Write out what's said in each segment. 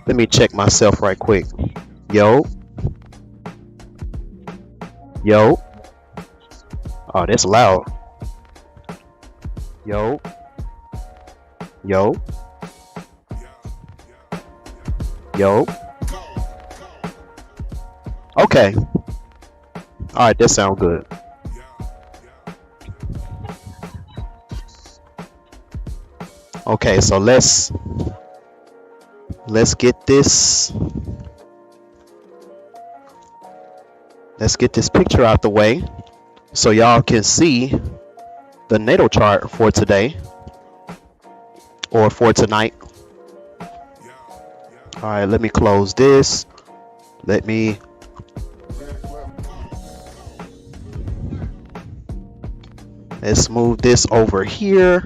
Let me check myself right quick. Yo, yo. Oh, that's loud. Yo, yo, yo. Okay. All right, that sounds good. Okay, so let's get this picture out the way so y'all can see the natal chart for today or for tonight. All right, let me close this. Let's move this over here.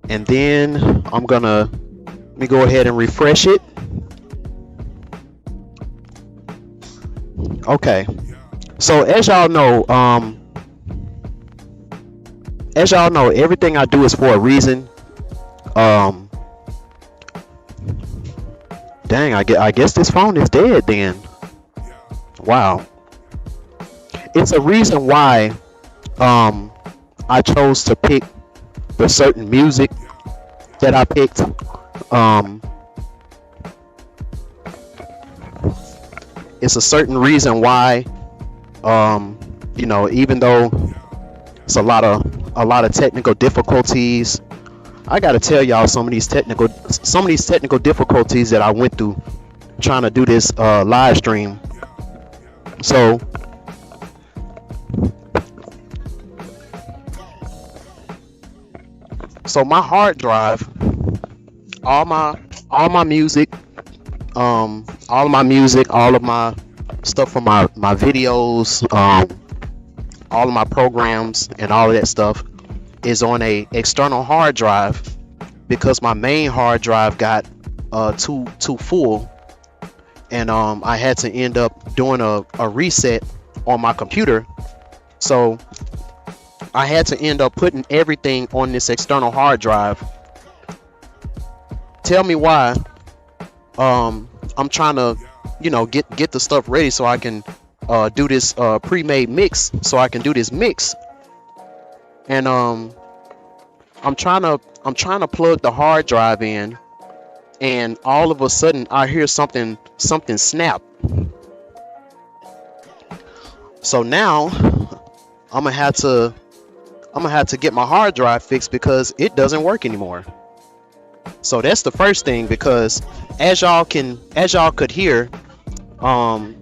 And then let me go ahead and refresh it. Okay. So as y'all know, everything I do is for a reason. Dang, I guess this phone is dead then. Wow. It's a reason why I chose to pick the certain music that I picked. It's a certain reason why, even though it's a lot of technical difficulties, I gotta tell y'all some of these technical difficulties that I went through trying to do this live stream. So my hard drive, all my music, all of my stuff from my videos, all of my programs and all of that stuff is on a external hard drive because my main hard drive got too full, and I had to end up doing a reset on my computer. So I had to end up putting everything on this external hard drive. Tell me why. I'm trying to, get the stuff ready so I can do this pre-made mix, so I can do this mix. And I'm trying to plug the hard drive in, and all of a sudden I hear something snap. So now I'm gonna have to get my hard drive fixed because it doesn't work anymore. So that's the first thing, because as y'all could hear, I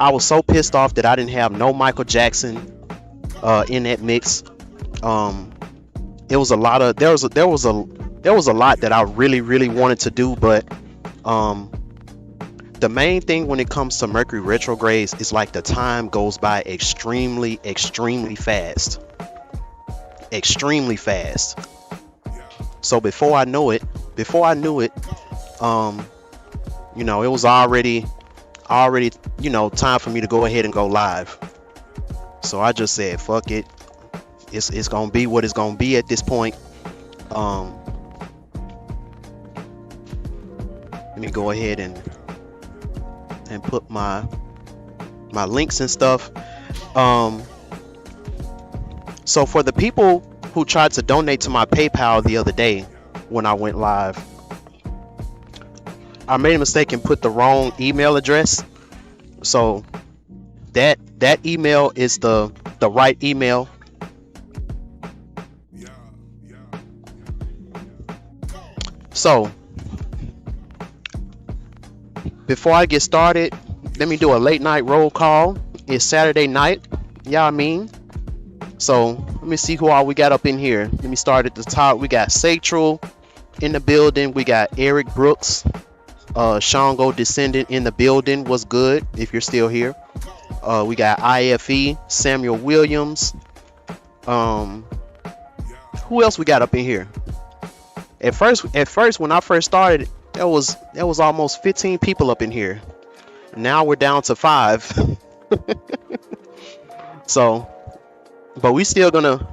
was so pissed off that I didn't have no Michael Jackson in that mix. There was a lot that I really wanted to do, but the main thing when it comes to Mercury retrogrades is like the time goes by extremely fast. Extremely fast. So before I knew it, it was already time for me to go ahead and go live. So I just said, fuck it. It's gonna be what it's gonna be at this point. Let me go ahead and put my links and stuff. So for the people who tried to donate to my PayPal the other day when I went live, I made a mistake and put the wrong email address. So that email is the right email. So before I get started, let me do a late night roll call. It's Saturday night, y'all mean. So let me see who all we got up in here. Let me start at the top. We got Satral in the building. We got Eric Brooks, Shango Descendant in the building. What's good if you're still here? We got IFE, Samuel Williams. Who else we got up in here? At first when I first started, there was almost 15 people up in here. Now we're down to 5. So, but we still gonna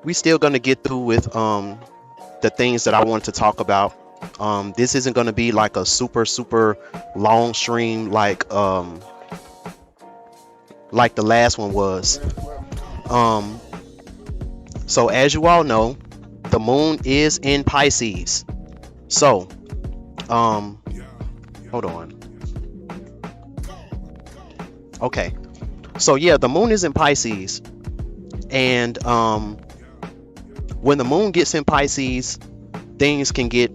we still gonna get through with the things that I want to talk about. This isn't gonna be like a super long stream like the last one was. So as you all know, the moon is in Pisces. So hold on. Okay, so yeah, the moon is in Pisces, and when the moon gets in Pisces, things can get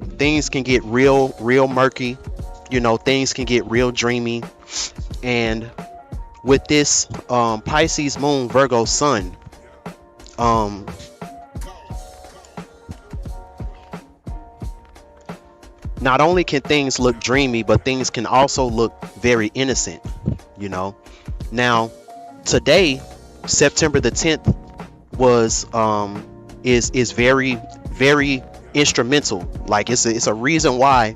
real murky. You know, things can get real dreamy. And with this Pisces moon, Virgo sun, not only can things look dreamy, but things can also look very innocent, you know. Now, today, September the 10th, was is very instrumental. Like it's a reason why,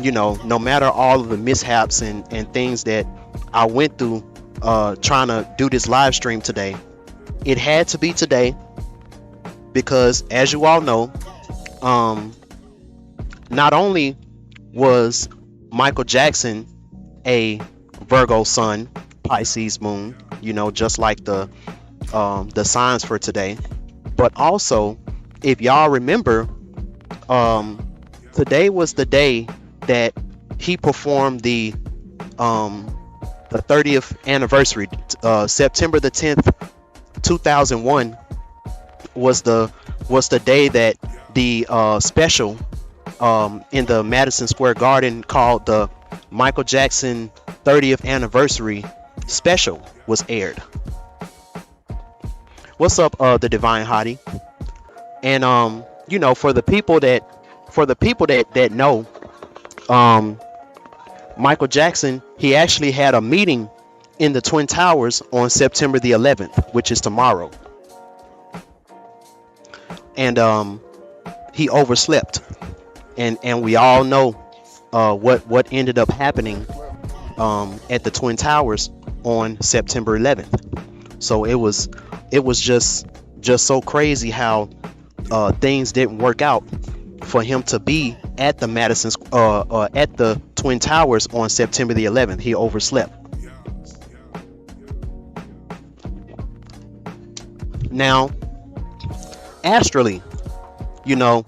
you know, no matter all of the mishaps and things that I went through trying to do this live stream today, it had to be today, because as you all know, not only was Michael Jackson a Virgo sun, Pisces moon, you know, just like the signs for today, but also, if y'all remember, today was the day that he performed the 30th anniversary. September the 10th, 2001 was the day that the special in the Madison Square Garden called the Michael Jackson 30th anniversary special was aired. What's up, the Divine Hottie? And you know, for the people that know, Michael Jackson, he actually had a meeting in the Twin Towers on September the 11th, which is tomorrow. And he overslept, and we all know what ended up happening at the Twin Towers on September 11th. So it was just so crazy how things didn't work out for him to be at the at the Twin Towers on September the 11th. He overslept. Now, astrally, you know,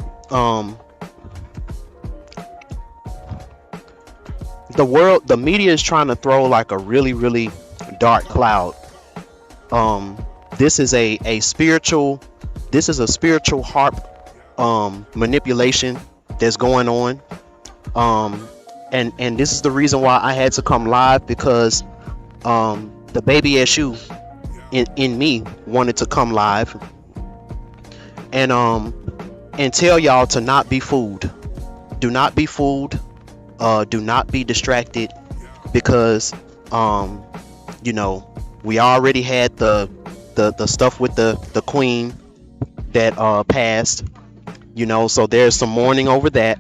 the media is trying to throw like a really dark cloud. This is a spiritual harp manipulation that's going on, and this is the reason why I had to come live, because the baby SU in me wanted to come live and tell y'all to not be fooled. Do not be fooled. Do not be distracted, because you know, we already had the stuff with the queen that passed, you know, so there's some mourning over that.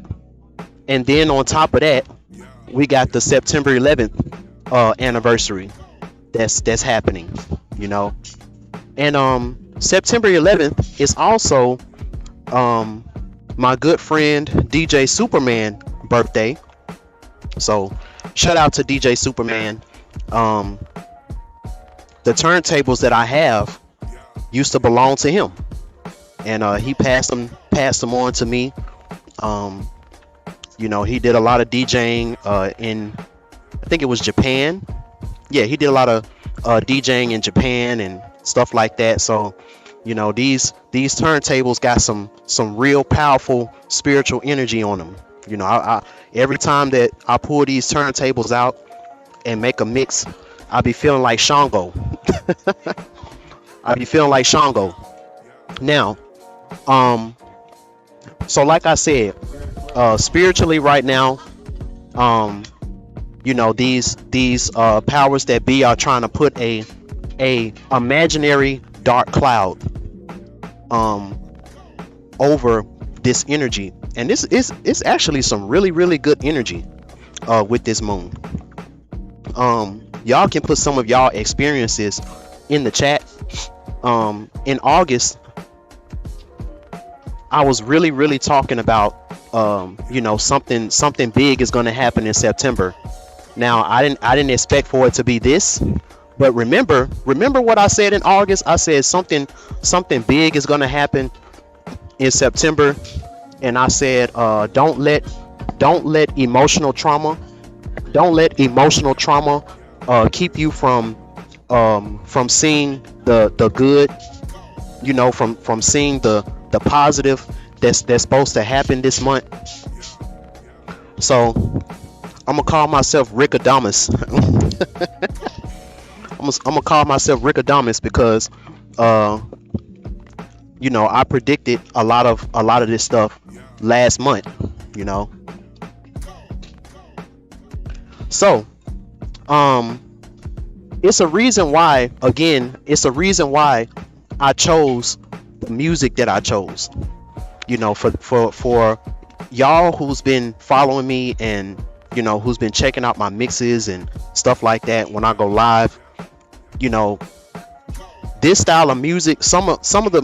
And then on top of that, we got the September 11th anniversary that's happening, you know. And September 11th is also my good friend DJ Superman birthday. So shout out to DJ Superman. The turntables that I have used to belong to him, and he passed them on to me. You know, he did a lot of DJing in, I think it was Japan. Yeah, he did a lot of DJing in Japan and stuff like that. So, you know, these turntables got some real powerful spiritual energy on them. You know, I every time that I pull these turntables out and make a mix, I be feeling like Shango. I be feeling like Shango. Now, so like I said, spiritually right now, you know, these powers that be are trying to put a imaginary dark cloud over this energy, and this is actually some really good energy with this moon. Y'all can put some of y'all experiences in the chat. in August, I was really talking about, you know, something big is going to happen in September. Now, I didn't expect for it to be this, but remember what I said in August. I said something big is going to happen in September, and I said, don't let emotional trauma keep you from seeing the good, you know, from seeing the positive that's supposed to happen this month. So I'm gonna call myself Rickadamus. I'm gonna call myself Rickadamus because you know, I predicted a lot of this stuff last month, you know. So it's a reason why, again, I chose the music that I chose. You know, for y'all who's been following me and, you know, who's been checking out my mixes and stuff like that when I go live, you know, this style of music,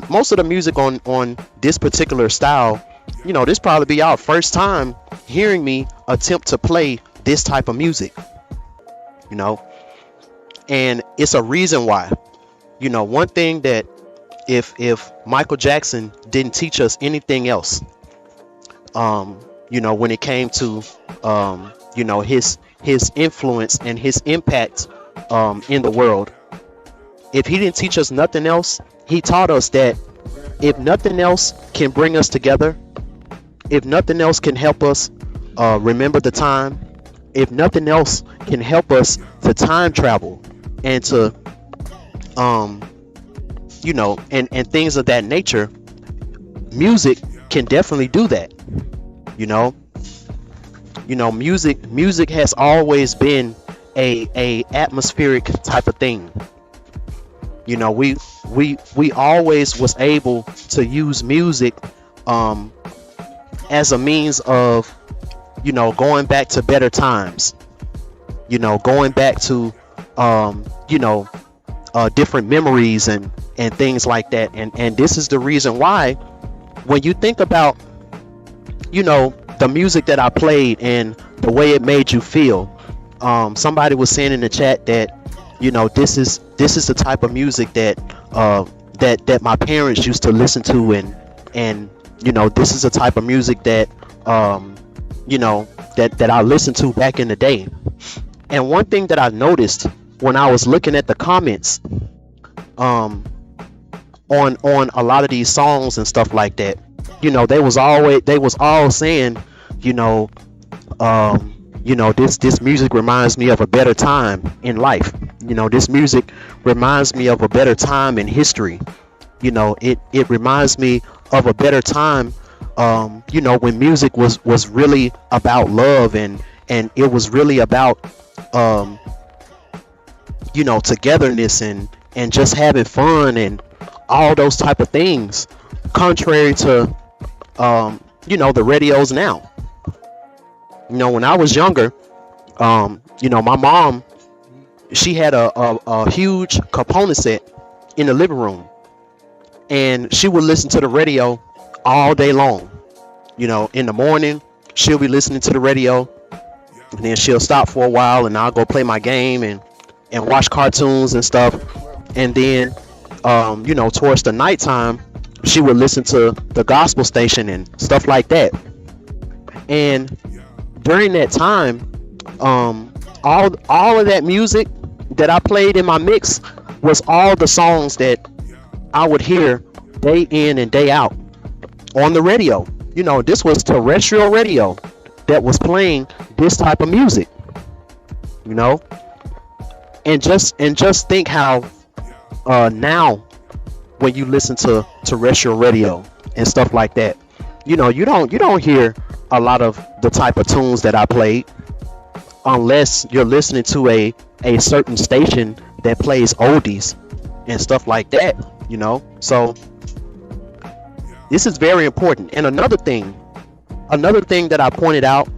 most of the music on this particular style, you know, this probably be our first time hearing me attempt to play this type of music, you know. And it's a reason why. You know, one thing that if Michael Jackson didn't teach us anything else, you know, when it came to you know, his influence and his impact in the world, if he didn't teach us nothing else, he taught us that if nothing else can bring us together, if nothing else can help us remember the time, if nothing else can help us to time travel and to you know, and things of that nature, music can definitely do that. You know, music has always been a atmospheric type of thing. You know, we always was able to use music as a means of, you know, going back to better times, you know, going back to you know, different memories and things like that. And this is the reason why, when you think about, you know, the music that I played and the way it made you feel, somebody was saying in the chat that, you know, this is the type of music that that my parents used to listen to, and you know, this is the type of music that you know, that I listened to back in the day. And one thing that I noticed when I was looking at the comments on a lot of these songs and stuff like that, you know, they was all saying, you know, this music reminds me of a better time in life. You know, this music reminds me of a better time in history. You know, it reminds me of a better time, you know, when music was really about love, and it was really about you know, togetherness and just having fun and all those type of things, contrary to you know, the radios now. You know, when I was younger, you know, my mom, she had a huge component set in the living room, and she would listen to the radio all day long. You know, in the morning she'll be listening to the radio, and then she'll stop for a while, and I'll go play my game and watch cartoons and stuff. And then you know, towards the nighttime, she would listen to the gospel station and stuff like that. And during that time, all of that music that I played in my mix was all the songs that I would hear day in and day out on the radio. You know, this was terrestrial radio that was playing this type of music. You know, and just think how now when you listen to terrestrial radio and stuff like that, you know, you don't hear a lot of the type of tunes that I played, unless you're listening to a certain station that plays oldies and stuff like that, you know. So this is very important. And another thing that I pointed out,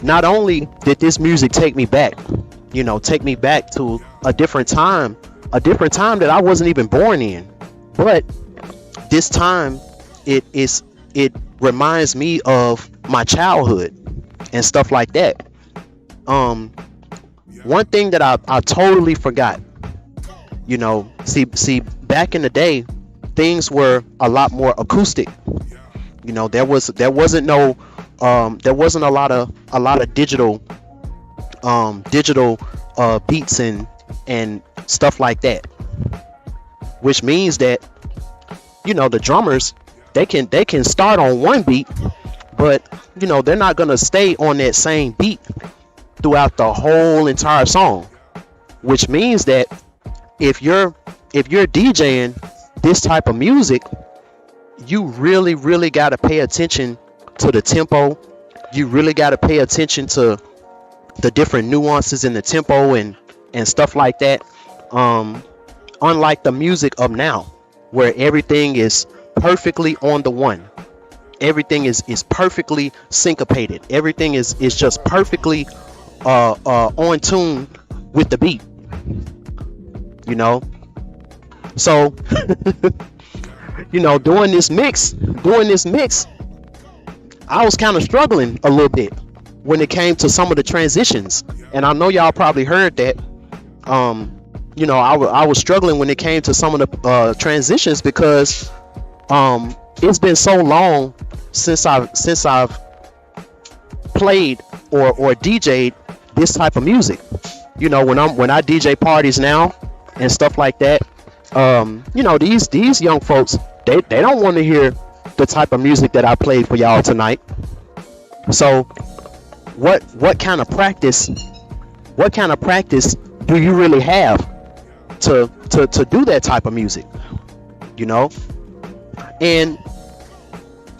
not only did this music take me back to a different time a different time that I wasn't even born in. But this time, it reminds me of my childhood and stuff like that. One thing that I totally forgot, see back in the day, things were a lot more acoustic. There wasn't a lot of digital beats and stuff like that, which means that the drummers, they can start on one beat, but they're not gonna stay on that same beat throughout the whole entire song, which means that if you're DJing this type of music, you really got to pay attention to the tempo. You really got to pay attention to the different nuances in the tempo and stuff like that. Unlike the music of now, where everything is perfectly on the one, everything is perfectly syncopated, everything is just perfectly on tune with the beat. So doing this mix, I was kind of struggling a little bit when it came to some of the transitions, and I know y'all probably heard that. I was struggling when it came to some of the transitions, because it's been so long since I've played or DJ'd this type of music. When I DJ parties now and stuff like that, these young folks, they don't want to hear the type of music that I played for y'all tonight. So what kind of practice do you really have to do that type of music? And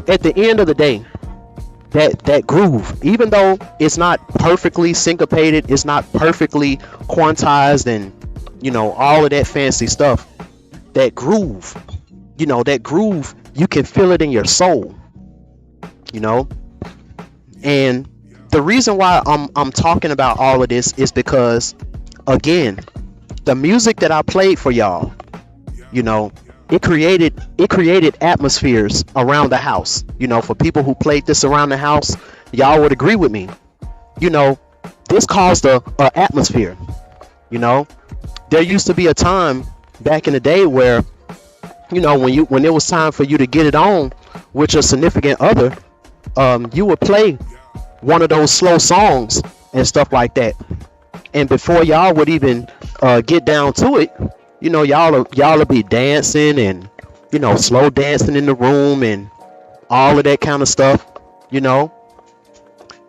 at the end of the day, that groove, even though it's not perfectly syncopated, it's not perfectly quantized and all of that fancy stuff, that groove, you can feel it in your soul. And the reason why I'm talking about all of this is because, again, the music that I played for y'all, it created atmospheres around the house. For people who played this around the house, y'all would agree with me. This caused a atmosphere. There used to be a time back in the day where, when it was time for you to get it on with your significant other, you would play one of those slow songs and stuff like that, and before y'all would even get down to it, y'all will be dancing and slow dancing in the room and all of that kind of stuff.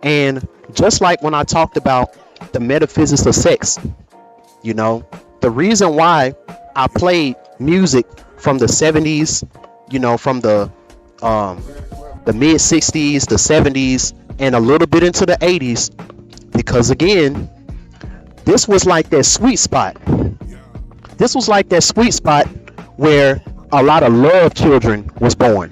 And just like when I talked about the metaphysics of sex, the reason why I played music from the 70s, from the mid 60s, the 70s, and a little bit into the 80s, because again, this was like that sweet spot. This was like that sweet spot where a lot of love children was born.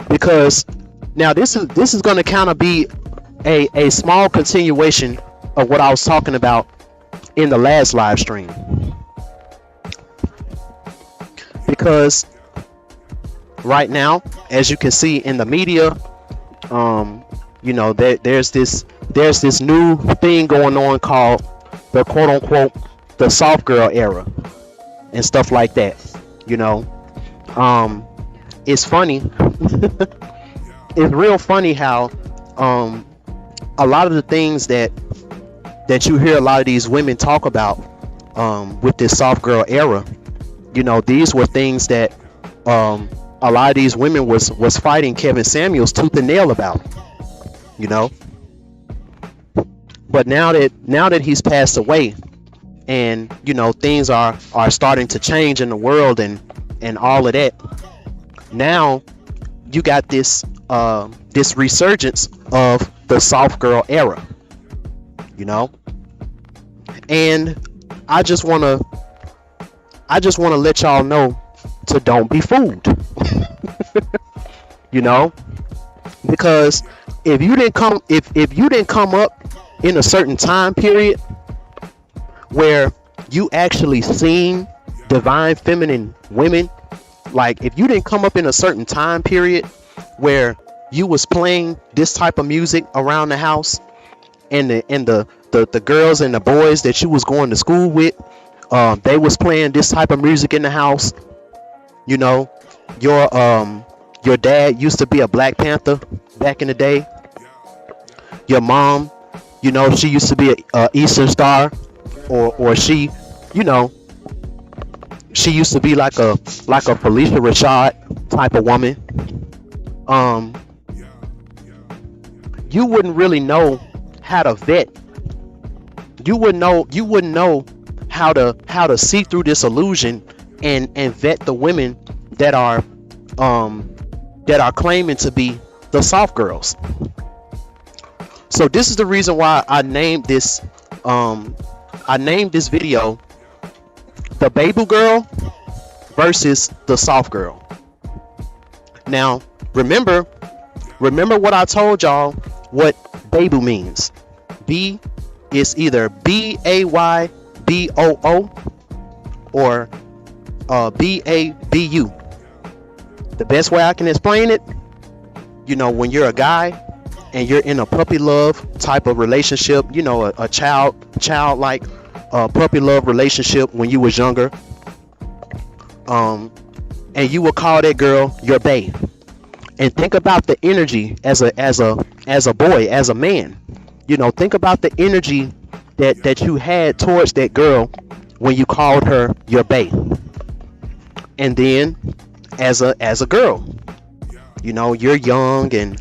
Because now this is going to kind of be a small continuation of what I was talking about in the last live stream. Because right now, as you can see in the media, there's this new thing going on called the quote unquote the soft girl era and stuff like that. It's funny. It's real funny how a lot of the things that you hear a lot of these women talk about with this soft girl era, these were things that a lot of these women was fighting Kevin Samuels tooth and nail about. But now that he's passed away, and things are starting to change in the world and all of that, now you got this resurgence of the soft girl era. And I just want to let y'all know to don't be fooled. Because if you didn't come up in a certain time period where you actually seen divine feminine women, like if you didn't come up in a certain time period where you was playing this type of music around the house, and the girls and the boys that you was going to school with, they was playing this type of music in the house. You know, your dad used to be a Black Panther back in the day. Your mom, you know, she used to be a Eastern Star, or she, you know, she used to be like a Felicia Rashad type of woman. You wouldn't really know how to vet. You wouldn't know how to see through this illusion and vet the women that are claiming to be the soft girls. So this is the reason why I named this video the Babu girl versus the soft girl. Now remember what I told y'all what Babu means. B is either BAYBOO or BABU. The best way I can explain it, you know, when you're a guy and you're in a puppy love type of relationship, you know, a childlike puppy love relationship when you was younger, and you would call that girl your bae. And think about the energy as a boy, as a man. You know, think about the energy that you had towards that girl when you called her your bae. And then as a girl, you know, you're young and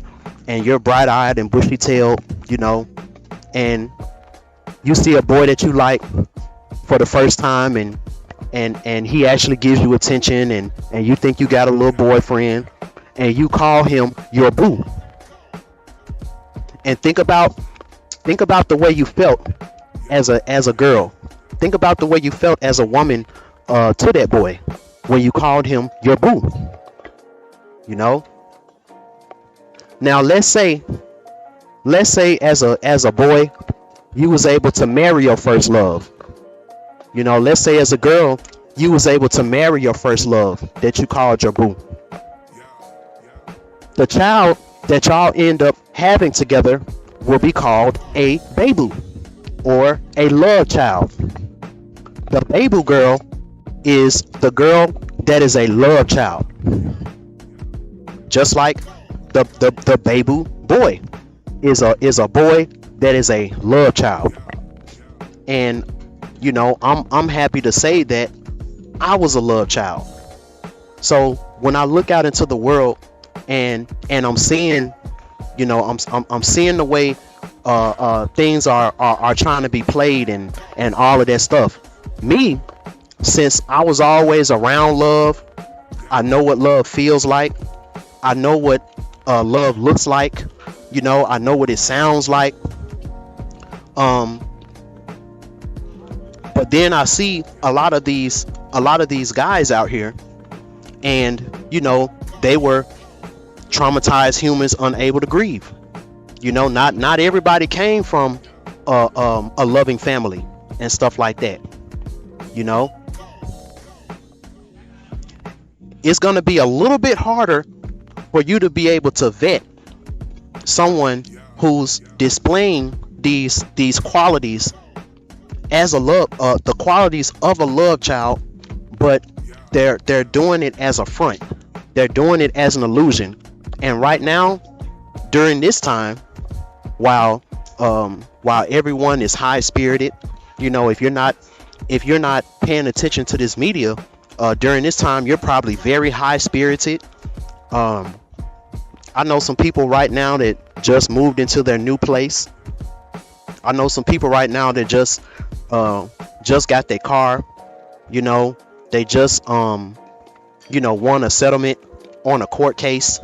you're bright-eyed and bushy-tailed, you know, and you see a boy that you like for the first time, and he actually gives you attention, and you think you got a little boyfriend, and you call him your boo. And think about the way you felt as a girl. Think about the way you felt as a woman to that boy when you called him your boo. You know. Now let's say as a boy you was able to marry your first love. You know, let's say as a girl you was able to marry your first love that you called your boo. The child that y'all end up having together will be called a Babu, or a love child. The Babu girl is the girl that is a love child, just like the Babu boy is a boy that is a love child. And you know, I'm happy to say that I was a love child. So when I look out into the world and I'm seeing, you know, I'm seeing the way things are trying to be played and all of that stuff. Me, since I was always around love, I know what love feels like. I know what love looks like. You know, I know what it sounds like. But then I see a lot of these guys out here, and you know, they were traumatized humans unable to grieve. You know, not everybody came from a loving family and stuff like that. You know, it's gonna be a little bit harder for you to be able to vet someone who's displaying these qualities as a love, the qualities of a love child, but they're doing it as a front. They're doing it as an illusion. And right now, during this time, while everyone is high spirited, you know, if you're not paying attention to this media during this time, you're probably very high spirited. I know some people right now that just moved into their new place. I know some people right now that just got their car. You know, they just you know, won a settlement on a court case.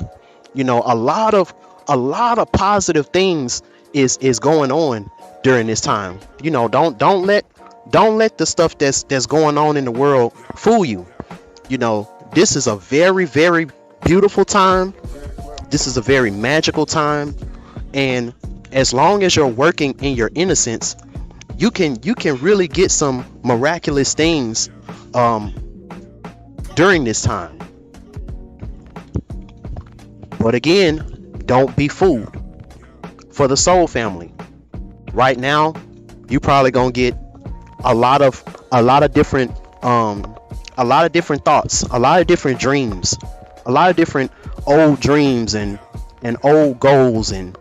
You know, a lot of positive things is going on during this time. You know, don't let the stuff that's going on in the world fool you. You know, this is a very, very beautiful time. This is a very magical time, and as long as you're working in your innocence, you can really get some miraculous things during this time. But again, don't be fooled. For the soul family, right now, you probably gonna get a lot of different thoughts, a lot of different dreams, a lot of different old dreams and old goals and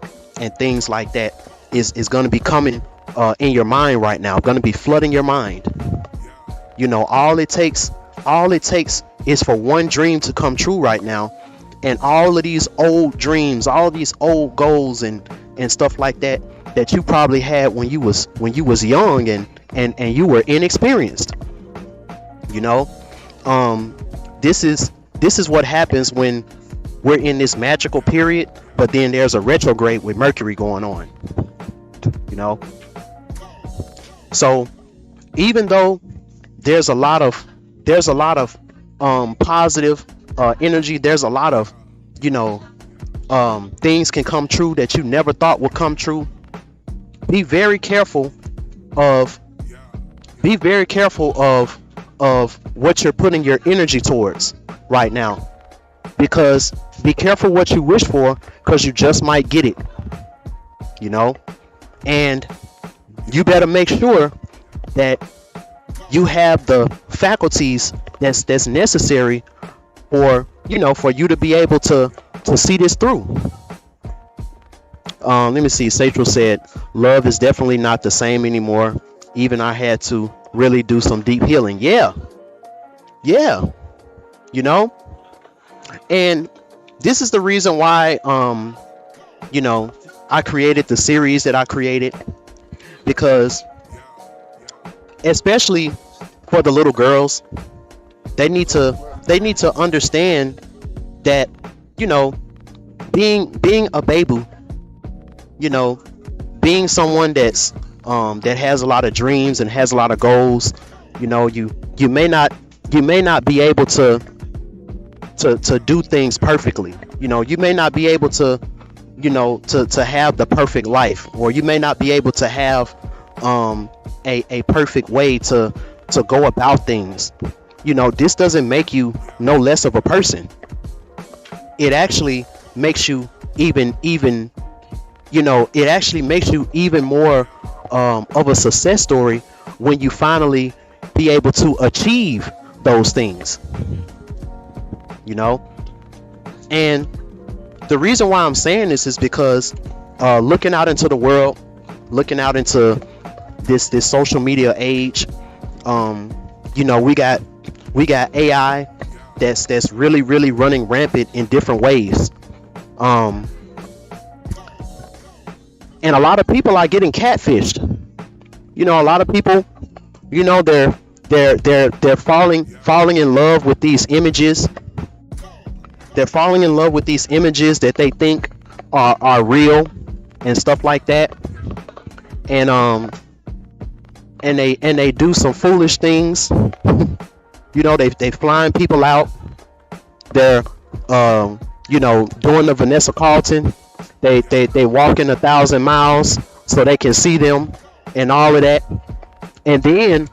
things like that is going to be coming in your mind right now, going to be flooding your mind. You know, all it takes is for one dream to come true right now, and all of these old dreams, all these old goals and stuff like that you probably had when you was young and you were inexperienced. You know, this is what happens when we're in this magical period, but then there's a retrograde with Mercury going on. You know, so even though there's a lot of positive energy, there's a lot of, you know, things can come true that you never thought would come true. Be very careful of what you're putting your energy towards right now, because be careful what you wish for, because you just might get it. You know, and you better make sure that you have the faculties that's necessary for, you know, for you to be able to see this through. Let me see. Satchel said, love is definitely not the same anymore. Even I had to really do some deep healing. Yeah. You know, and this is the reason why, you know, I created the series that I created, because especially for the little girls, they need to understand that, you know, being a Babu, you know, being someone that's that has a lot of dreams and has a lot of goals, you know, you may not be able to do things perfectly. You know, you may not be able to, you know, to have the perfect life, or you may not be able to have a perfect way to go about things. You know, this doesn't make you no less of a person. It actually makes you even, you know, it actually makes you even more of a success story when you finally be able to achieve those things. You know, and the reason why I'm saying this is because looking out into the world, looking out into this social media age, you know, we got AI that's really running rampant in different ways, and a lot of people are getting catfished. You know, a lot of people, you know, they're falling in love with these images. They're falling in love with these images that they think are real and stuff like that, and they do some foolish things. You know, they flying people out. They're you know, doing the Vanessa Carlton. They walking 1,000 miles so they can see them and all of that. And then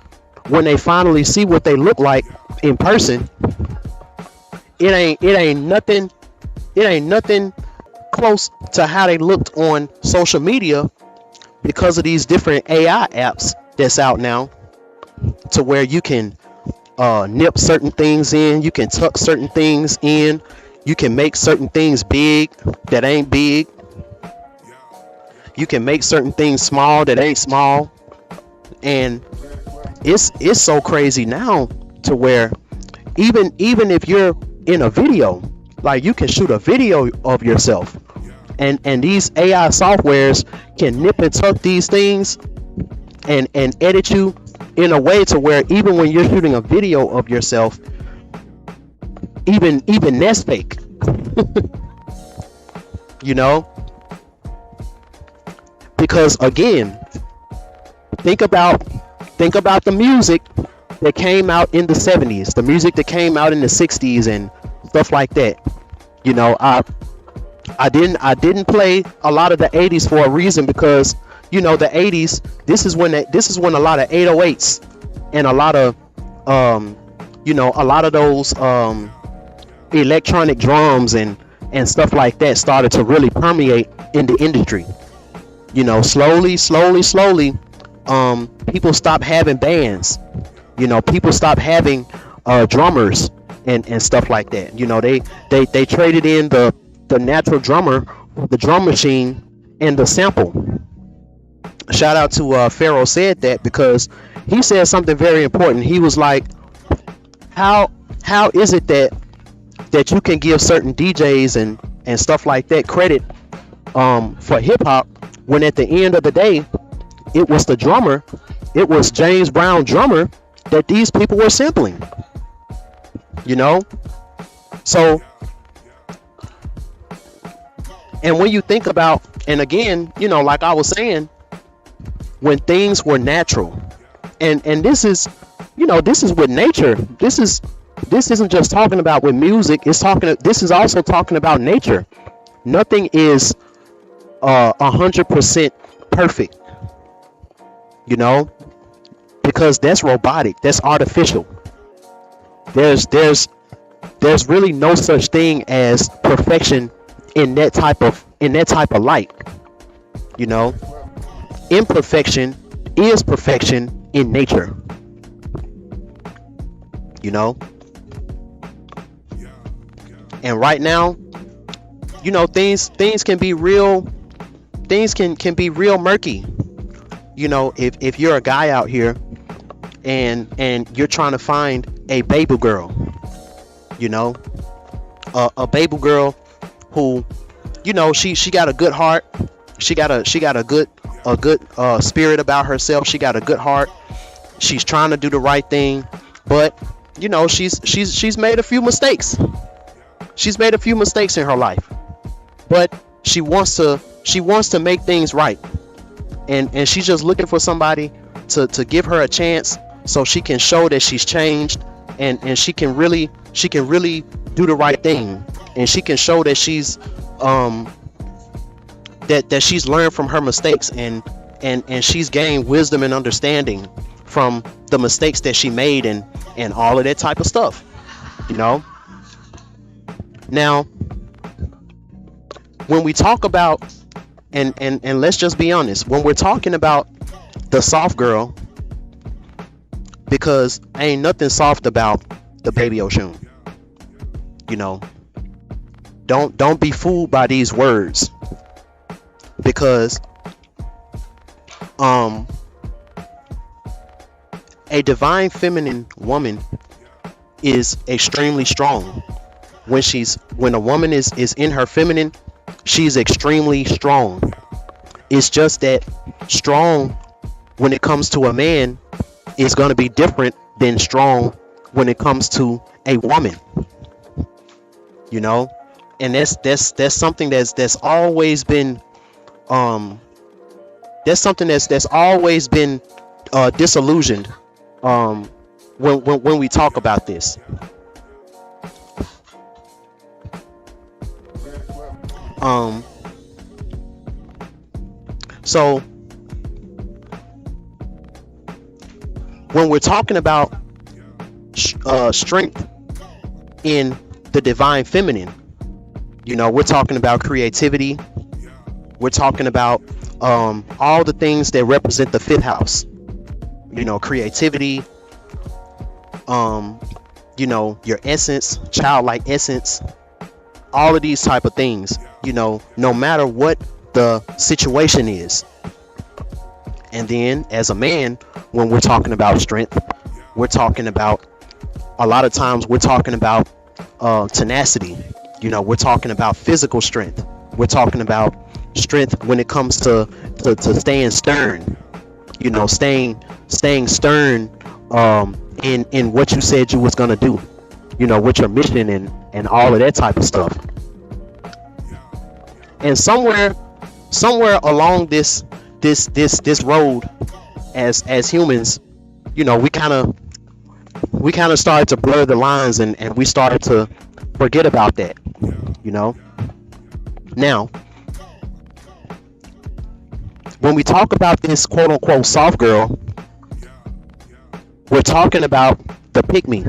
when they finally see what they look like in person, it ain't nothing close to how they looked on social media, because of these different AI apps that's out now, to where you can nip certain things in, you can tuck certain things in, you can make certain things big that ain't big, you can make certain things small that ain't small. And it's so crazy now to where even if you're in a video, like, you can shoot a video of yourself, and these AI softwares can nip and tuck these things and edit you in a way to where even when you're shooting a video of yourself, even that's fake. You know, because again, think about the music that came out in the 70s, the music that came out in the 60s and stuff like that. You know, I I didn't play a lot of the 80s for a reason, because the 80s, this is when a lot of 808s and a lot of those electronic drums and stuff like that started to really permeate in the industry. Slowly, people stopped having bands. People stopped having drummers and stuff like that. They traded in the natural drummer, the drum machine, and the sample. Shout out to Pharaoh said that, because he said something very important. He was like, how is it that you can give certain DJs and stuff like that credit for hip hop, when at the end of the day it was the drummer, it was James Brown drummer that these people were sampling. So, and when you think about, and again, like I was saying, when things were natural, and this is with nature. This isn't just talking about with music. This is also talking about nature. Nothing is 100% perfect, because that's robotic, that's artificial. There's really no such thing as perfection in that type of light. Imperfection is perfection in nature. And right now, things can be real. Things can be real murky. If you're a guy out here and you're trying to find a baby girl, a baby girl who, she got a good heart. She got a good spirit about herself. She got a good heart. She's trying to do the right thing, but she's made a few mistakes. She's made a few mistakes in her life, but she wants to make things right, and she's just looking for somebody to give her a chance, so she can show that she's changed, and she can really do the right thing, and she can show that she's that she's learned from her mistakes, and she's gained wisdom and understanding from the mistakes that she made, and all of that type of stuff. Now, when we talk about, and let's just be honest, when we're talking about the soft girl, because ain't nothing soft about the Baby Oshun. Don't be fooled by these words, because a divine feminine woman is extremely strong. When a woman is in her feminine, she's extremely strong. It's just that strong when it comes to a man is going to be different than strong when it comes to a woman. And that's something that's always been that's always been disillusioned when we talk about this. So when we're talking about strength in the divine feminine, we're talking about creativity. We're talking about all the things that represent the fifth house. Creativity, your essence, childlike essence, all of these type of things, no matter what the situation is. And then as a man, when we're talking about strength, we're talking about, a lot of times we're talking about tenacity. We're talking about physical strength. We're talking about strength when it comes to staying stern, staying stern in what you said you was gonna do, with your mission and all of that type of stuff. And somewhere along this road, as humans, we kind of started to blur the lines, and we started to forget about that. Now, when we talk about this quote unquote soft girl, we're talking about the pick me.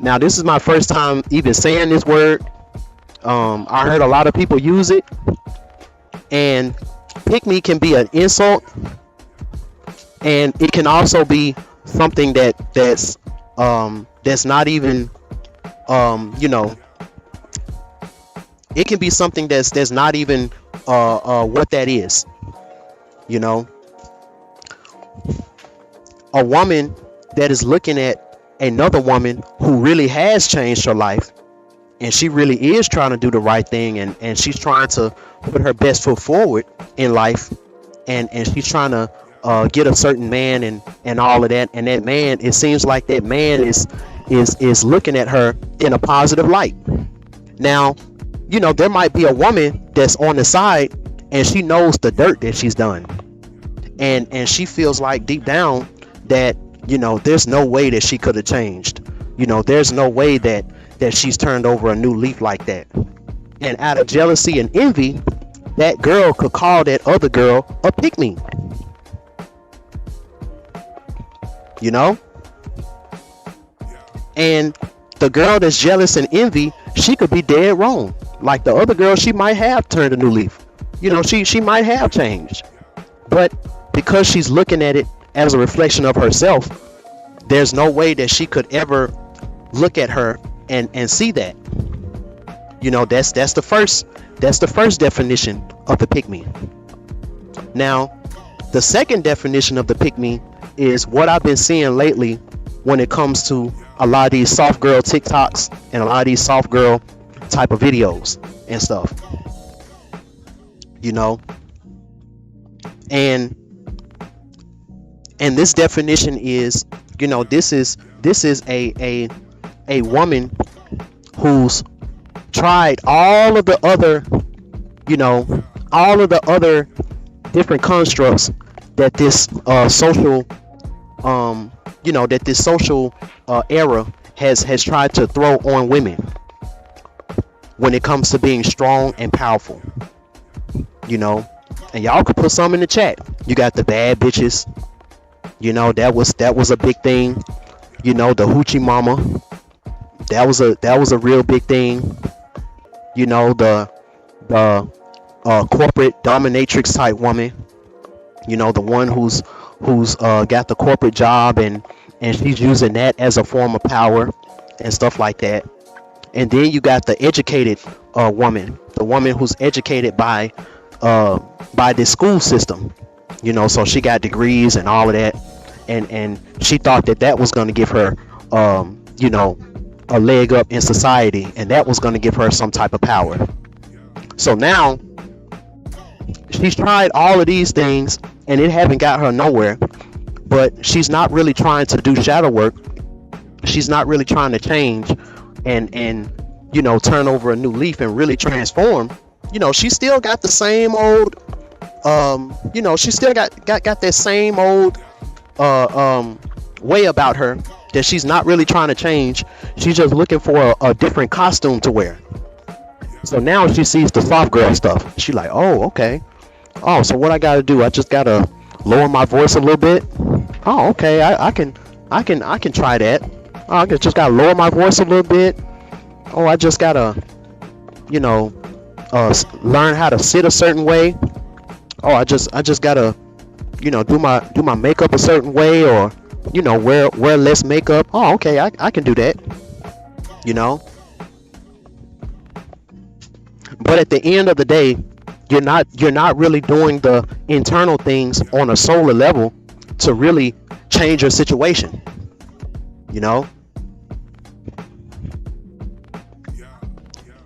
Now, this is my first time even saying this word. I heard a lot of people use it, and pick me can be an insult, and it can also be something that's not even it can be something that's not even what that is. A woman that is looking at another woman who really has changed her life, and she really is trying to do the right thing, and she's trying to put her best foot forward in life, and she's trying to get a certain man and all of that, and that man, it seems like that man is looking at her in a positive light. Now, there might be a woman that's on the side, and she knows the dirt that she's done, and she feels like deep down that there's no way that she could have changed. There's no way that she's turned over a new leaf like that. And out of jealousy and envy, that girl could call that other girl a pick me. And the girl that's jealous and envy, she could be dead wrong. Like the other girl, she might have turned a new leaf. She might have changed. But because she's looking at it as a reflection of herself, there's no way that she could ever look at her and see that. That's the first definition of the pick me. Now, the second definition of the pick me is what I've been seeing lately when it comes to a lot of these soft girl TikToks and a lot of these soft girl type of videos and stuff. And this definition is, this is a woman who's tried all of the other different constructs that this social era has tried to throw on women when it comes to being strong and powerful. And y'all could put some in the chat. You got the bad bitches. That was a big thing. The hoochie mama. That was a real big thing. The corporate dominatrix type woman. The one who's got the corporate job and she's using that as a form of power and stuff like that. And then you got the educated woman, the woman who's educated by this school system. So she got degrees and all of that, and she thought that was going to give her a leg up in society, and that was going to give her some type of power. So now she's tried all of these things and it haven't got her nowhere, but she's not really trying to do shadow work. She's not really trying to change and turn over a new leaf and really transform. She still got the same old she still got that same old way about her, that she's not really trying to change. She's just looking for a different costume to wear. So now she sees the soft girl stuff. She like, oh, okay. Oh, so what I gotta do? I just gotta lower my voice a little bit. Oh, okay. I can try that. Oh, I just gotta lower my voice a little bit. Oh, I just gotta learn how to sit a certain way. Oh, I just gotta do my makeup a certain way, or wear less makeup. Oh, okay, I can do that. But at the end of the day, you're not really doing the internal things on a solar level to really change your situation.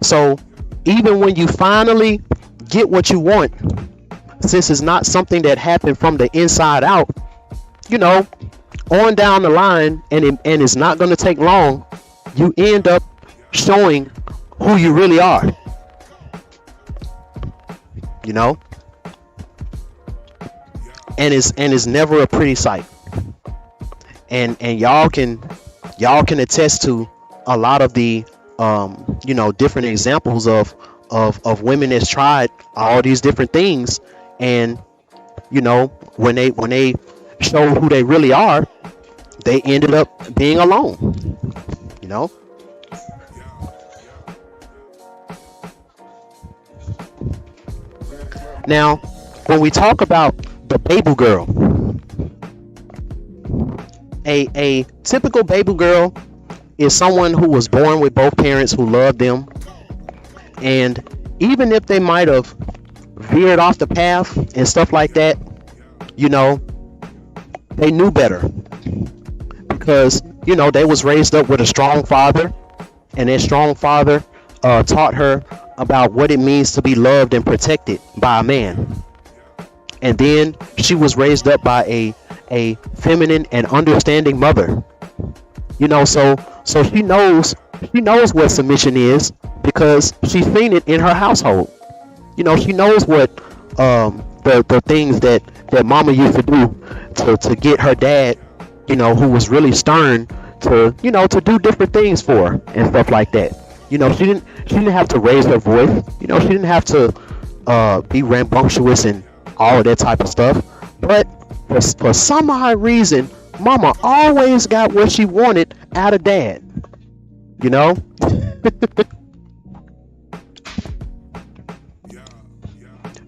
So even when you finally get what you want, since it's not something that happened from the inside out, on down the line, and it's not going to take long, you end up showing who you really are. And it's never a pretty sight. And y'all can attest to a lot of the different examples of women that's tried all these different things, and when they showed who they really are, they ended up being alone. You know. Now, when we talk about the baby girl, a typical baby girl is someone who was born with both parents who loved them, and even if they might have veered off the path and stuff like that, you know, they knew better, because they was raised up with a strong father, and that strong father taught her about what it means to be loved and protected by a man. And then she was raised up by a feminine and understanding mother. So she knows what submission is, because she's seen it in her household. She knows what the things that mama used to do to get her dad, who was really stern, to do different things for her and stuff like that. She didn't have to raise her voice. She didn't have to be rambunctious and all of that type of stuff. But for some odd reason, mama always got what she wanted out of dad.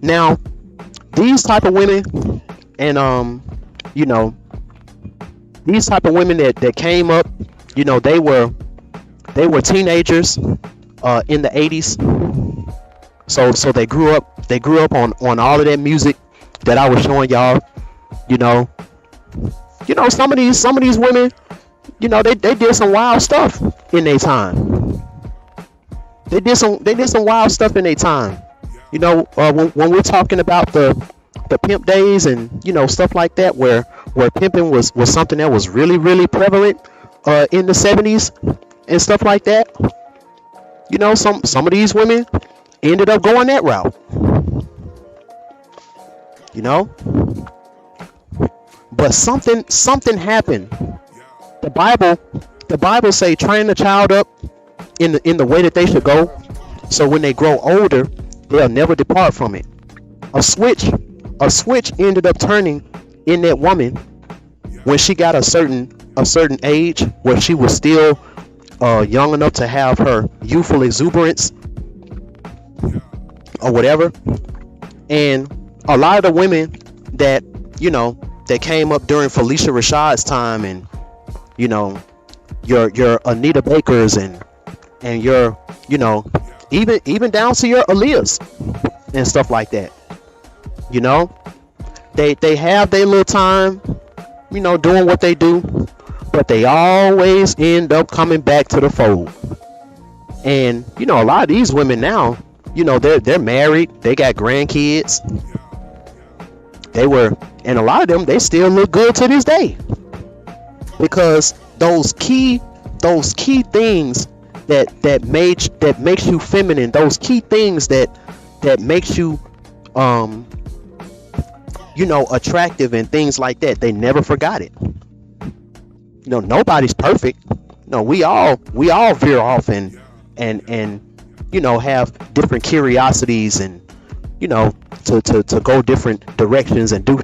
Now, these type of women, and these type of women that came up, they were teenagers in the 80s. So they grew up on all of that music that I was showing y'all. Some of these women, they did some wild stuff in their time. They did some wild stuff in their time. When we're talking about the pimp days and stuff like that, where pimping was something that was really, really prevalent in the 70s and stuff like that. Some of these women ended up going that route. But something happened. The Bible say train the child up in the way that they should go, so when they grow older, they'll never depart from it. A switch ended up turning in that woman when she got a certain age, where she was still young enough to have her youthful exuberance or whatever. And a lot of the women that that came up during Felicia Rashad's time, and your Anita Bakers and your even down to your Aaliyahs and stuff like that. They have their little time, doing what they do, but they always end up coming back to the fold. And a lot of these women now, they're married, they got grandkids. And a lot of them, they still look good to this day, because those key things that makes you feminine, those key things that makes you attractive and things like that, they never forgot it. Nobody's perfect. We all veer off and have different curiosities, and to go different directions and do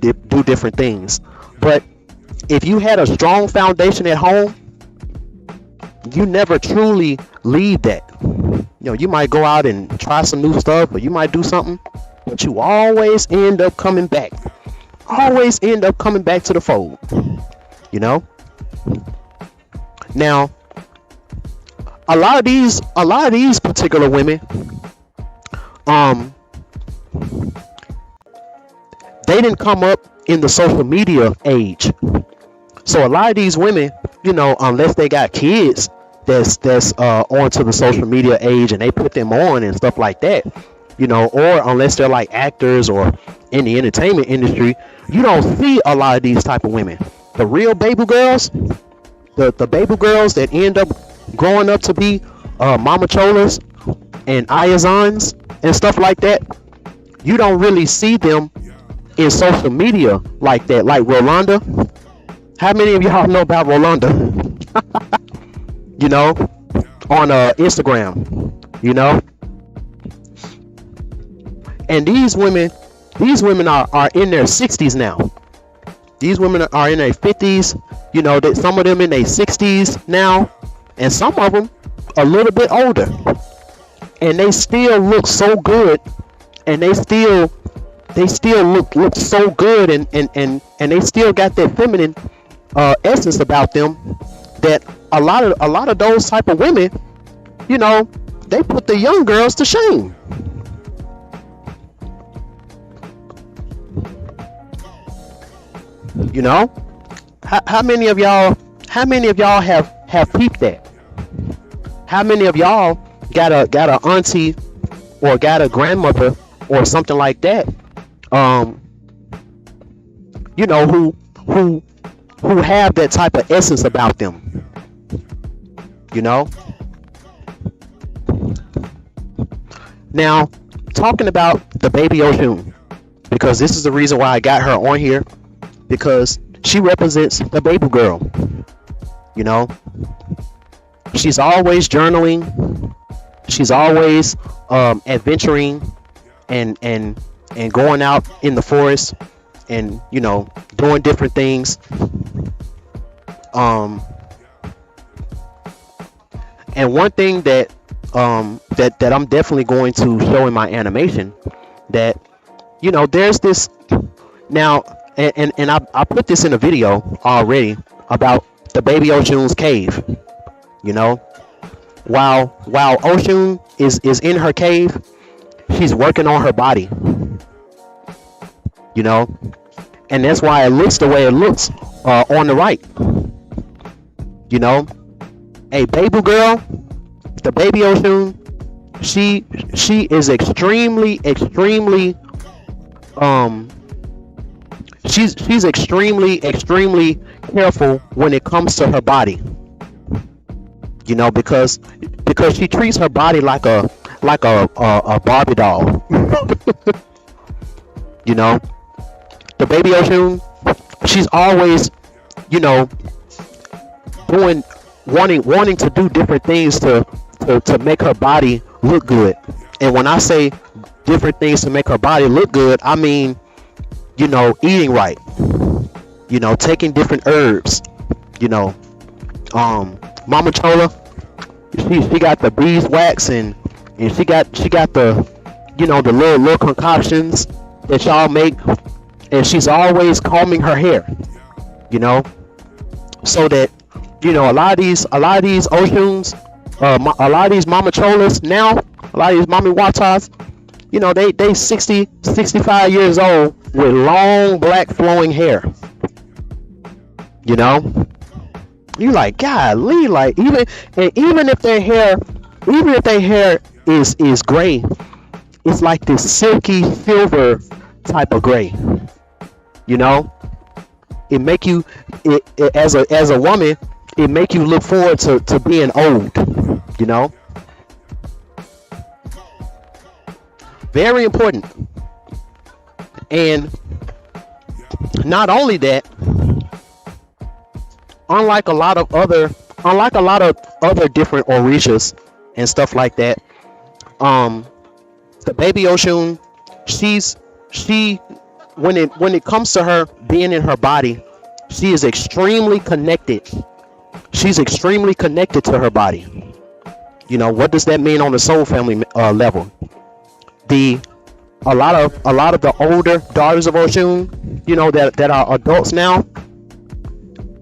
different things. But if you had a strong foundation at home, you never truly leave that. You might go out and try some new stuff, or you might do something, but you always end up coming back. Always end up coming back to the fold. Now, a lot of these particular women, they didn't come up in the social media age. So a lot of these women, unless they got kids that's onto the social media age and they put them on and stuff like that, or unless they're like actors or in the entertainment industry, you don't see a lot of these type of women. The real baby girls, the baby girls that end up growing up to be mama cholas and ayazans and stuff like that, you don't really see them in social media like that. Like Rolanda. How many of y'all know about Rolanda? on Instagram, you know. And these women are in their 60s now. These women are in their 50s, you know, that some of them in their 60s now, and some of them a little bit older, and they still look so good, and they still look so good, and they still got that feminine essence about them, that a lot of those type of women, you know, they put the young girls to shame. You know, how many of y'all have peeped that? How many of y'all got a auntie or got a grandmother or something like that, you know, who have that type of essence about them, you know? Now, talking about the baby Oshun, because this is the reason why I got her on here, because she represents the baby girl. You know, she's always journaling, she's always adventuring and going out in the forest and, you know, doing different things. And one thing that that I'm definitely going to show in my animation, that, you know, there's this now, and I put this in a video already about the baby Oshun's cave. You know, while Oshun is in her cave, she's working on her body. You know, and that's why it looks the way it looks on the right. You know, a baby girl, the baby Oshun, she is extremely she's extremely careful when it comes to her body. You know, because she treats her body like a Barbie doll. You know, the baby Oshun, she's always, you know, wanting to do different things to make her body look good. And when I say different things to make her body look good, I mean, you know, eating right, you know, taking different herbs, you know. Mama Chola, she got the beeswax, and she got the, you know, the little concoctions that y'all make, and she's always combing her hair, you know, so that, you know, a lot of these Oshuns, a lot of these Mama Cholas now, a lot of these Mommy Watas, you know, they 60, 65 years old with long black flowing hair. You know, you like, golly, like, even if their hair is gray, it's like this silky silver type of gray. You know, it make you, as a woman, it make you look forward to being old. You know, very important. And not only that, unlike a lot of other different orishas and stuff like that, the baby Oshun, she when it comes to her being in her body, she is extremely connected. She's extremely connected to her body. You know, what does that mean on the soul family level? A lot of the older daughters of Oshun, you know, that are adults now,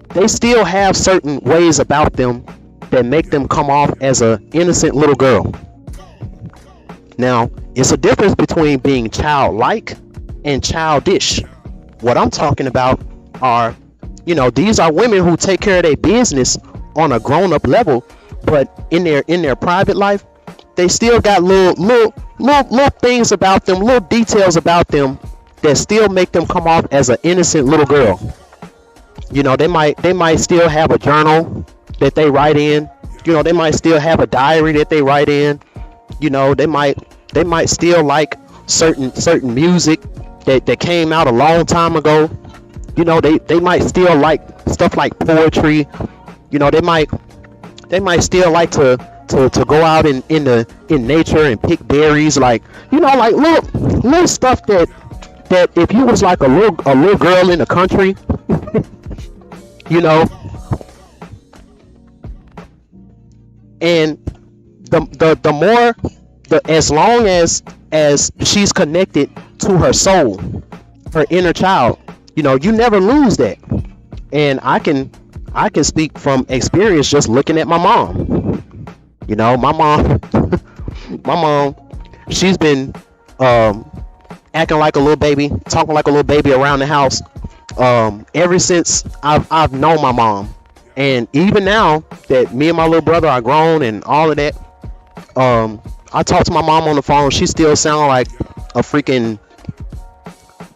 they still have certain ways about them that make them come off as a innocent little girl. Now, it's a difference between being childlike and childish. What I'm talking about are, you know, these are women who take care of their business on a grown-up level, but in their private life, they still got little things about them, little details about them that still make them come off as an innocent little girl. You know, they might still have a journal that they write in. You know, they might still have a diary that they write in. You know, they might still like certain music that came out a long time ago. You know, they might still like stuff like poetry. You know, they might They might still like to go out in nature and pick berries, like, like little stuff that if you was like a little girl in the country, you know, and the more, as long as she's connected to her soul, her inner child, you never lose that. And I can speak from experience, just looking at my mom. My mom, she's been acting like a little baby, talking like a little baby around the house ever since I've known my mom. And even now that me and my little brother are grown and all of that, I talk to my mom on the phone. She still sounds like a freaking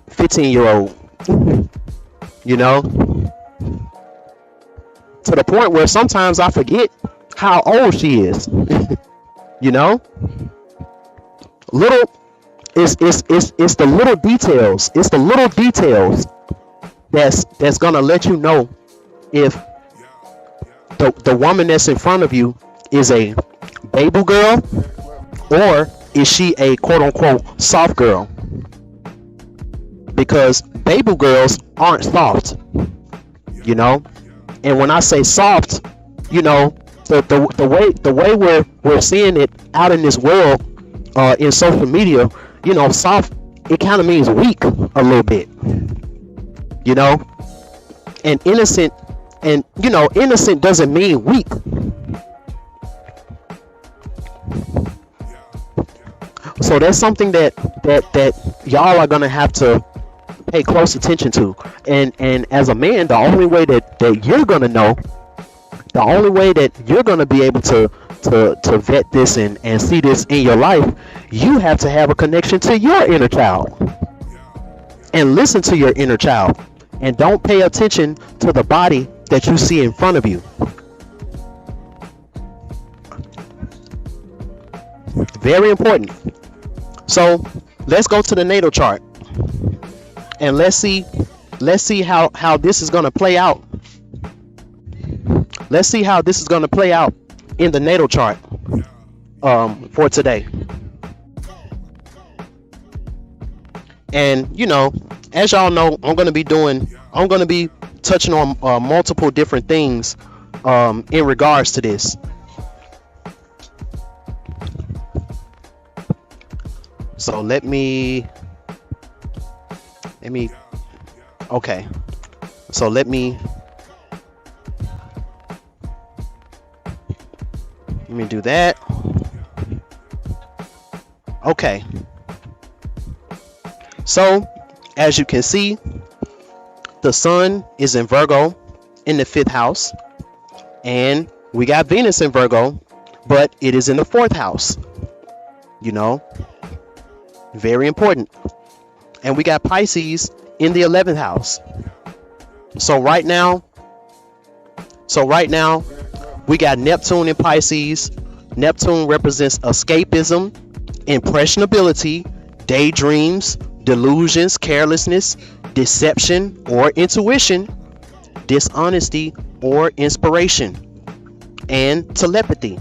15-year-old, to the point where sometimes I forget how old she is. Little, it's the little details. It's the little details that's gonna let you know if the woman that's in front of you is a Babu girl, or is she a quote-unquote soft girl. Because Babu girls aren't soft, and when I say soft, the way we're seeing it out in this world, in social media, soft, it kind of means weak a little bit, and innocent, and innocent doesn't mean weak. So that's something that y'all are gonna have to pay close attention to. And as a man, the only way that you're gonna know, the only way that you're gonna be able to vet this and see this in your life, you have to have a connection to your inner child and listen to your inner child, and don't pay attention to the body that you see in front of you. Very important. So let's go to the natal chart and let's see how this is going to play out. Let's see how this is going to play out in the natal chart for today. And as y'all know, I'm going to be touching on multiple different things in regards to this. So let me okay. So let me do that. Okay. So as you can see, the sun is in Virgo in the 5th house, and we got Venus in Virgo, but it is in the 4th house. Very important. And we got Pisces in the 11th house. So right now we got Neptune in Pisces. Neptune represents escapism, impressionability, daydreams, delusions, carelessness, deception or intuition, dishonesty or inspiration, and telepathy.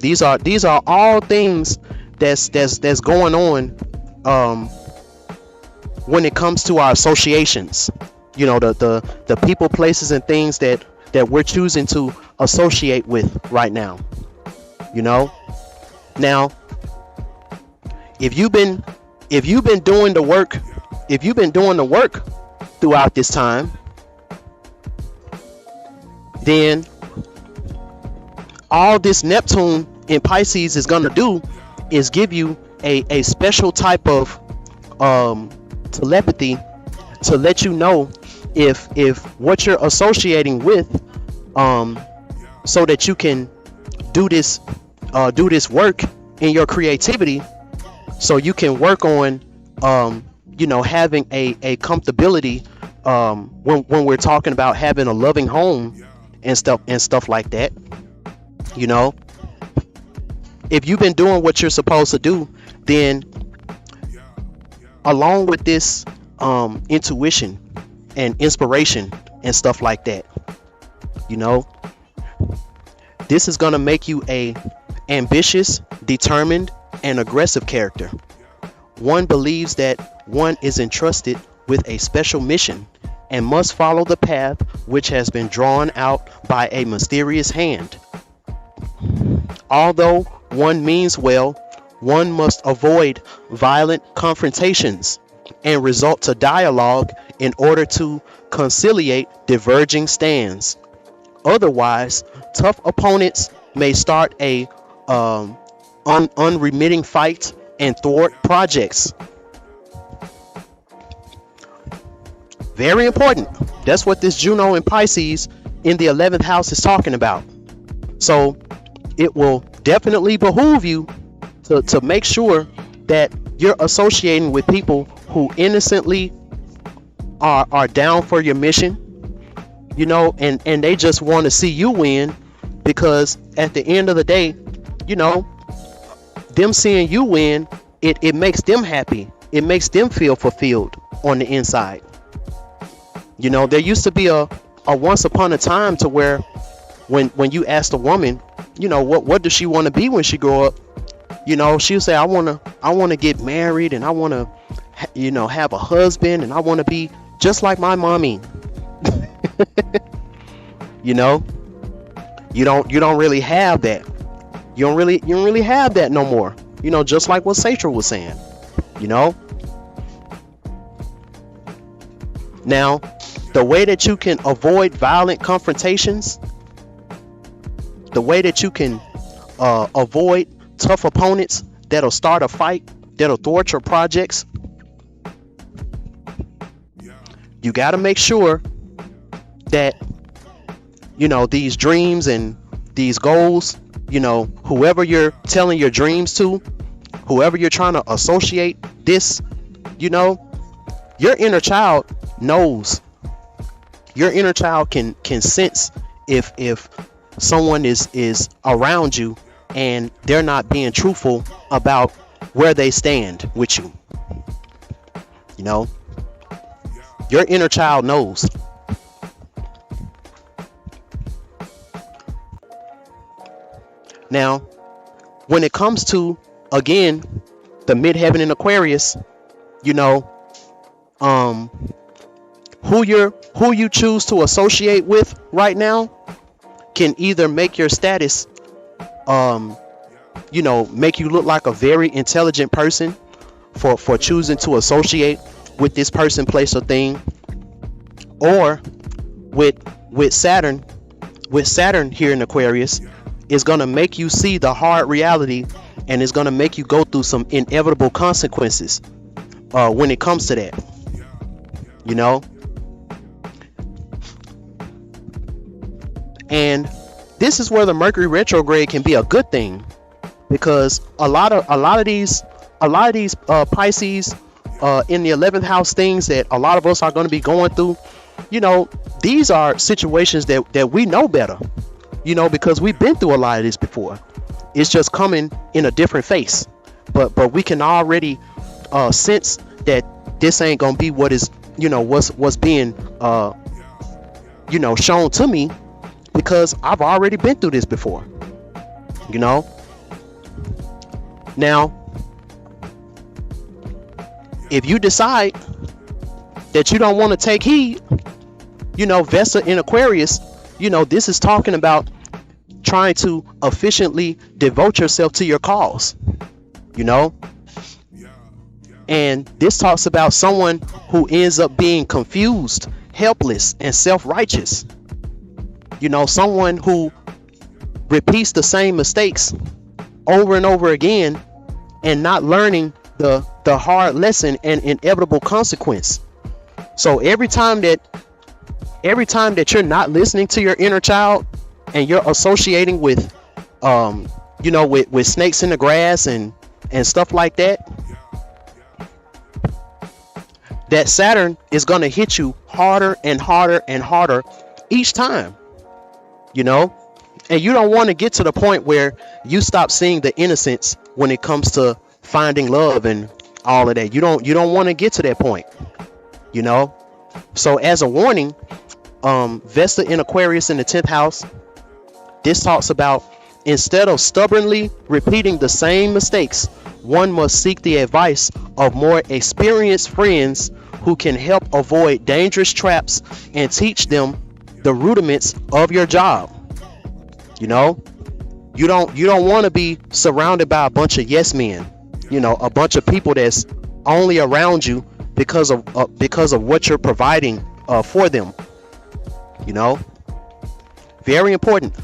These are all things that's going on when it comes to our associations. The people, places, and things that we're choosing to associate with right now. Now, if you've been doing the work throughout this time, then all this Neptune in Pisces is going to do is give you a special type of telepathy to let you know if what you're associating with, so that you can do this work in your creativity, so you can work on having a comfortability when we're talking about having a loving home and stuff like that. If you've been doing what you're supposed to do, then along with this intuition and inspiration and stuff like that, This is going to make you a ambitious, determined, and aggressive character. One believes that one is entrusted with a special mission and must follow the path which has been drawn out by a mysterious hand. Although one means well, one must avoid violent confrontations and resort to dialogue in order to conciliate diverging stands. Otherwise, tough opponents may start a unremitting fight and thwart projects. Very important. That's what this Juno and Pisces in the 11th house is talking about. So it will definitely behoove you to make sure that you're associating with people who innocently are down for your mission, you know, and they just want to see you win, because at the end of the day, you know, them seeing you win, it makes them happy. It makes them feel fulfilled on the inside. You know, there used to be a once upon a time to where when you asked a woman, you know, what does she want to be when she grow up, you know, she'll say, I want to get married, and I want to, you know, have a husband, and I want to be just like my mommy. You know, you don't really have that. You don't really have that no more. You know, just like what Satra was saying, you know. Now, the way that you can avoid violent confrontations, the way that you can avoid tough opponents that'll start a fight, that'll thwart your projects, you got to make sure that, you know, these dreams and these goals, you know, whoever you're telling your dreams to, whoever you're trying to associate this, you know, your inner child knows. Your inner child can sense if someone is around you and they're not being truthful about where they stand with you. You know, your inner child knows. Now, when it comes to, again, the midheaven in Aquarius, you know, who you choose to associate with right now can either make your status, you know, make you look like a very intelligent person for choosing to associate with this person, place, or thing, or with Saturn here in Aquarius, is going to make you see the hard reality, and it's going to make you go through some inevitable consequences when it comes to that, you know. And this is where the Mercury retrograde can be a good thing, because a lot of these Pisces in the 11th house things that a lot of us are going to be going through, you know, these are situations that we know better, you know, because we've been through a lot of this before. It's just coming in a different face, but we can already sense that this ain't gonna be what is, you know, what's being you know, shown to me, because I've already been through this before, you know. Now, if you decide that you don't want to take heed, you know, Vesta in Aquarius, you know, this is talking about trying to efficiently devote yourself to your cause, you know. And this talks about someone who ends up being confused, helpless, and self-righteous. You know, someone who repeats the same mistakes over and over again and not learning the hard lesson and inevitable consequence. So every time that you're not listening to your inner child and you're associating with you know, with snakes in the grass and stuff like that, that Saturn is going to hit you harder and harder and harder each time, you know. And you don't want to get to the point where you stop seeing the innocence when it comes to finding love and all of that. You don't want to get to that point, you know. So as a warning, Vesta in Aquarius in the 10th house, this talks about, instead of stubbornly repeating the same mistakes, one must seek the advice of more experienced friends who can help avoid dangerous traps and teach them the rudiments of your job. You know, you don't want to be surrounded by a bunch of yes men, you know, a bunch of people that's only around you because of what you're providing for them. You know, very important.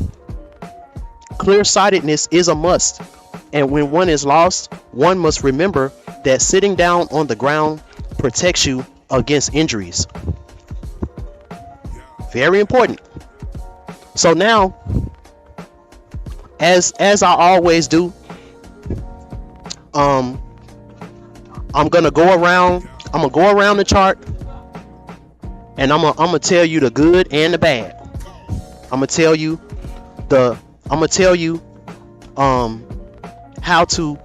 Clear-sightedness is a must, and when one is lost, one must remember that sitting down on the ground protects you against injuries. Very important. So now, as I always do, I'm gonna go around the chart, and I'm gonna tell you the good and the bad. I'm gonna tell you how to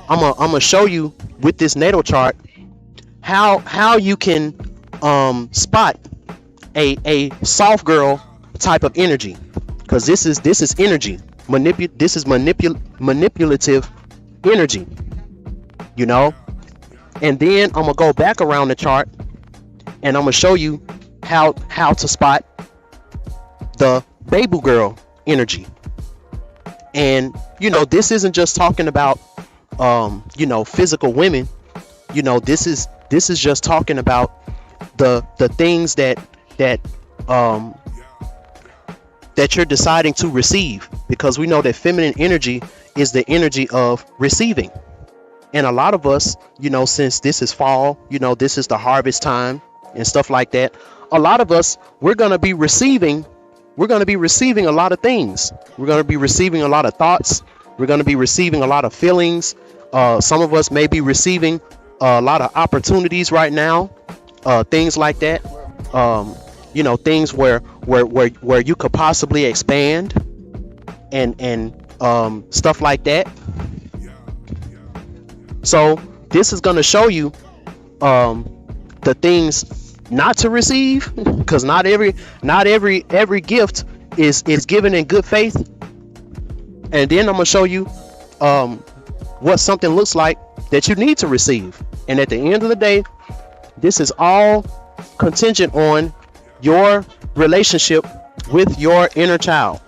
I'm gonna show you with this natal chart how you can spot a soft girl type of energy, because this is energy. This is manipulative energy, you know. And then I'm gonna go back around the chart, and I'm gonna show you how to spot the Babu girl energy. And you know, this isn't just talking about you know, physical women. You know, this is just talking about the things that you're deciding to receive, because we know that feminine energy is the energy of receiving. And a lot of us, you know, since this is fall, you know, this is the harvest time and stuff like that, a lot of us, we're going to be receiving a lot of things. We're going to be receiving a lot of thoughts. We're going to be receiving a lot of feelings. Some of us may be receiving a lot of opportunities right now, things like that. You know, things where you could possibly expand and stuff like that. So this is going to show you the things not to receive, because not every gift is given in good faith. And then I'm going to show you what something looks like that you need to receive. And at the end of the day, this is all contingent on your relationship with your inner child.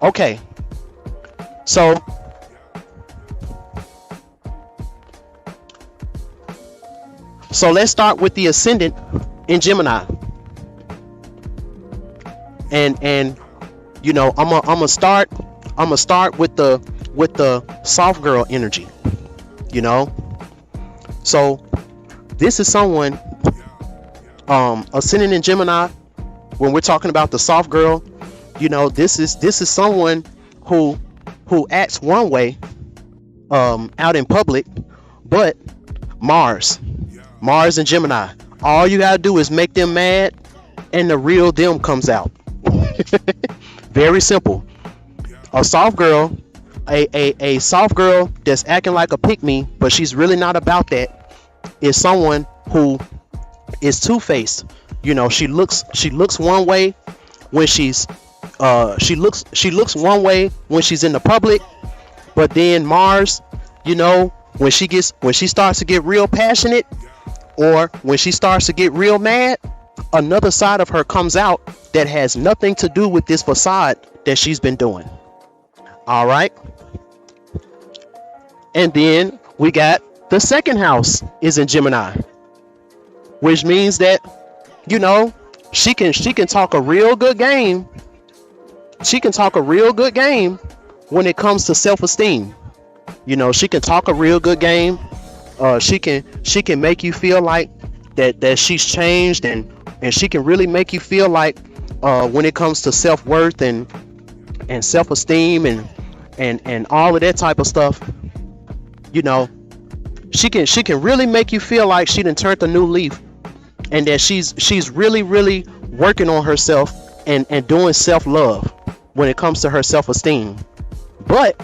Okay, so let's start with the ascendant in Gemini. And you know, I'm gonna start with the soft girl energy. You know, so this is someone ascendant in Gemini. When we're talking about the soft girl, you know, this is someone who acts one way out in public, but Mars and Gemini, all you gotta do is make them mad and the real them comes out. Very simple. A soft girl, a soft girl that's acting like a pick-me, but she's really not about that, is someone who is two-faced. You know, she looks one way when she looks one way when she's in the public, but then Mars, you know, when she starts to get real passionate, or when she starts to get real mad, another side of her comes out that has nothing to do with this facade that she's been doing. All right. And then we got the second house is in Gemini, which means that, you know, she can talk a real good game. She can talk a real good game when it comes to self-esteem. You know, she can talk a real good game. She can make you feel like that she's changed, and she can really make you feel like when it comes to self-worth and self-esteem and all of that type of stuff, you know, she can really make you feel like she done turned a new leaf, and that she's really working on herself and doing self-love when it comes to her self-esteem. But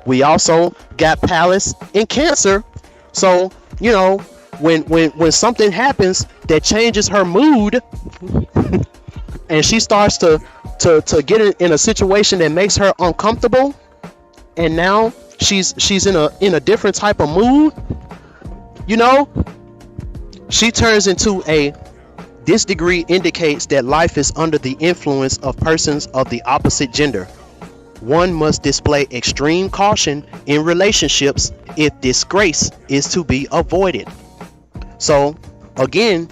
we also got Palace in Cancer. So, you know, when something happens that changes her mood, and she starts to get in a situation that makes her uncomfortable, and now she's in a different type of mood, you know, she turns into a, this degree indicates that life is under the influence of persons of the opposite gender. One must display extreme caution in relationships if disgrace is to be avoided. So again,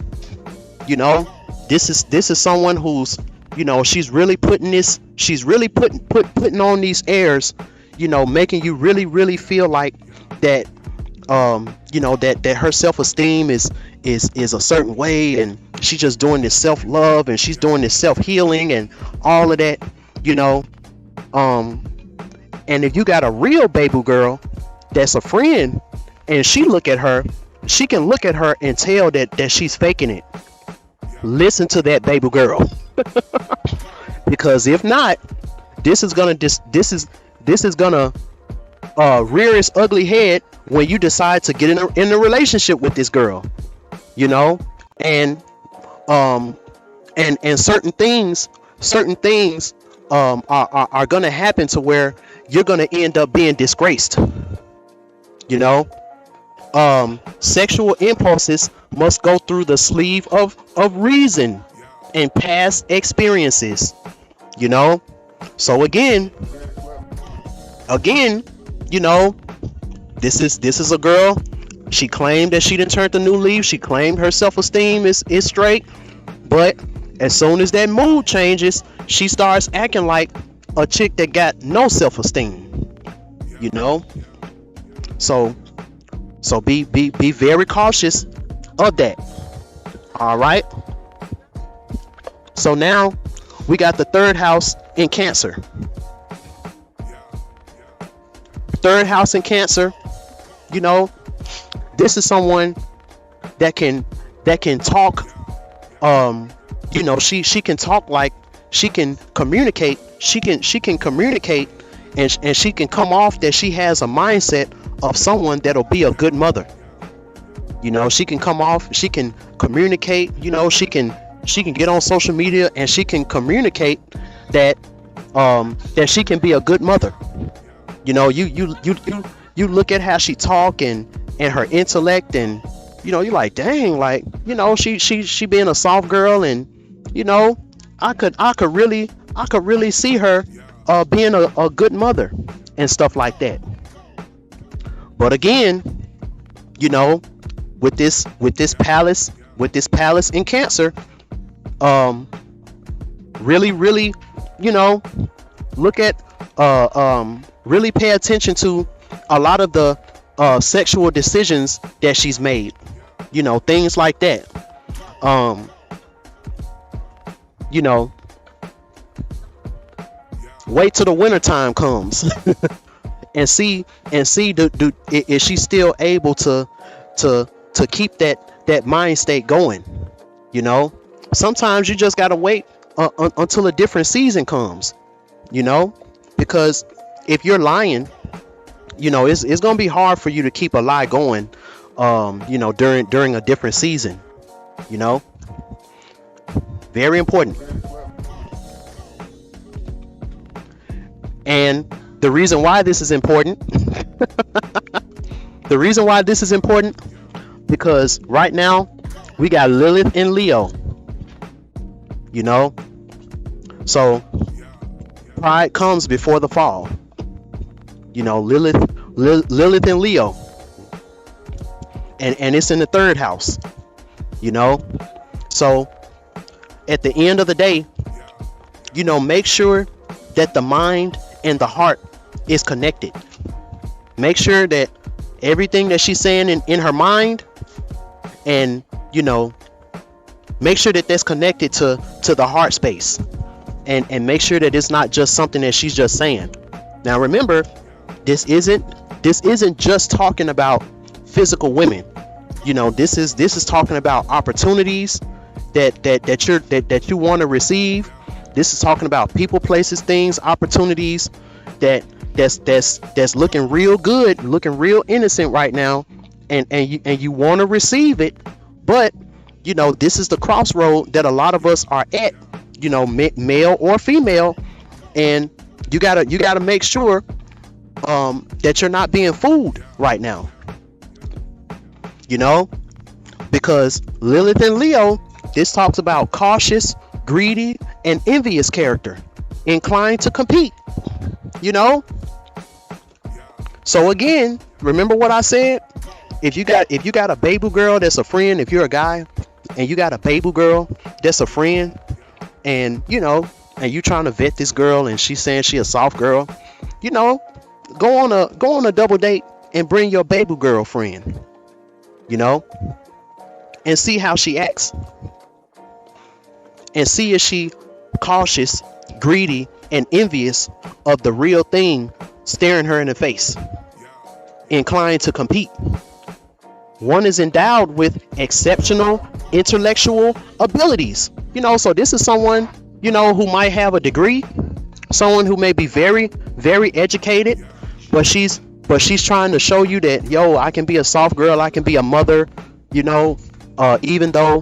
you know, this is someone who's, you know, she's really putting on these airs, you know, making you really feel like that, you know, that her self-esteem is a certain way, and she's just doing this self-love, and she's doing this self-healing and all of that, you know. And if you got a real baby girl that's a friend, and she can look at her and tell that she's faking it, listen to that baby girl. Because if not, this is gonna rear its ugly head when you decide to get in a relationship with this girl, you know. And certain things are gonna happen to where you're gonna end up being disgraced, you know. Sexual impulses must go through the sleeve of reason and past experiences, you know. So again, you know, this is a girl. She claimed that she didn't turn the new leaf. She claimed her self-esteem is straight, but as soon as that mood changes, she starts acting like a chick that got no self-esteem, you know. So be very cautious of that. All right. So now we got the third house in Cancer. Third house in Cancer, you know, this is someone that can talk. You know, she can talk, like she can communicate. She can communicate, and she can come off that she has a mindset of someone that'll be a good mother. You know, she can come off. She can communicate. You know, she can get on social media and she can communicate that she can be a good mother. You know, you look at how she talk and her intellect, and you know, you're like, dang, like, you know, she being a soft girl, and you know, I could really see her being a good mother and stuff like that. But again, you know, with this palace in Cancer, really, you know, look at really pay attention to a lot of the sexual decisions that she's made, you know, things like that. You know, wait till the winter time comes and see is she still able to keep that mind state going. You know, sometimes you just gotta wait until a different season comes, you know, because if you're lying, you know, it's gonna be hard for you to keep a lie going, you know, during a different season, you know. Very important. And the reason why this is important because right now we got Lilith in Leo, you know. So pride comes before the fall, you know. Lilith in Leo, and it's in the third house, you know. So at the end of the day, you know, make sure that the mind and the heart is connected. Make sure that everything that she's saying in her mind, and you know, make sure that that's connected to the heart space, and make sure that it's not just something that she's just saying. Now remember, this isn't just talking about physical women. You know, this is talking about opportunities that you want to receive. This is talking about people, places, things, opportunities that's looking real good, looking real innocent right now, and you want to receive it, but you know, this is the crossroad that a lot of us are at, you know, male or female, and you gotta make sure that you're not being fooled right now, you know, because Lilith and Leo, this talks about cautious, greedy, and envious character, inclined to compete, you know. So again, remember what I said. If you got a baby girl that's a friend, if you're a guy and you got a baby girl that's a friend, and you know, and you trying to vet this girl and she's saying she a soft girl, you know, go on a double date and bring your baby girlfriend, you know, and see how she acts, and see if she cautious, greedy, and envious of the real thing staring her in the face, inclined to compete. One is endowed with exceptional intellectual abilities, you know, so this is someone, you know, who might have a degree, someone who may be very, very educated, but she's trying to show you that, yo, I can be a soft girl, I can be a mother, you know, even though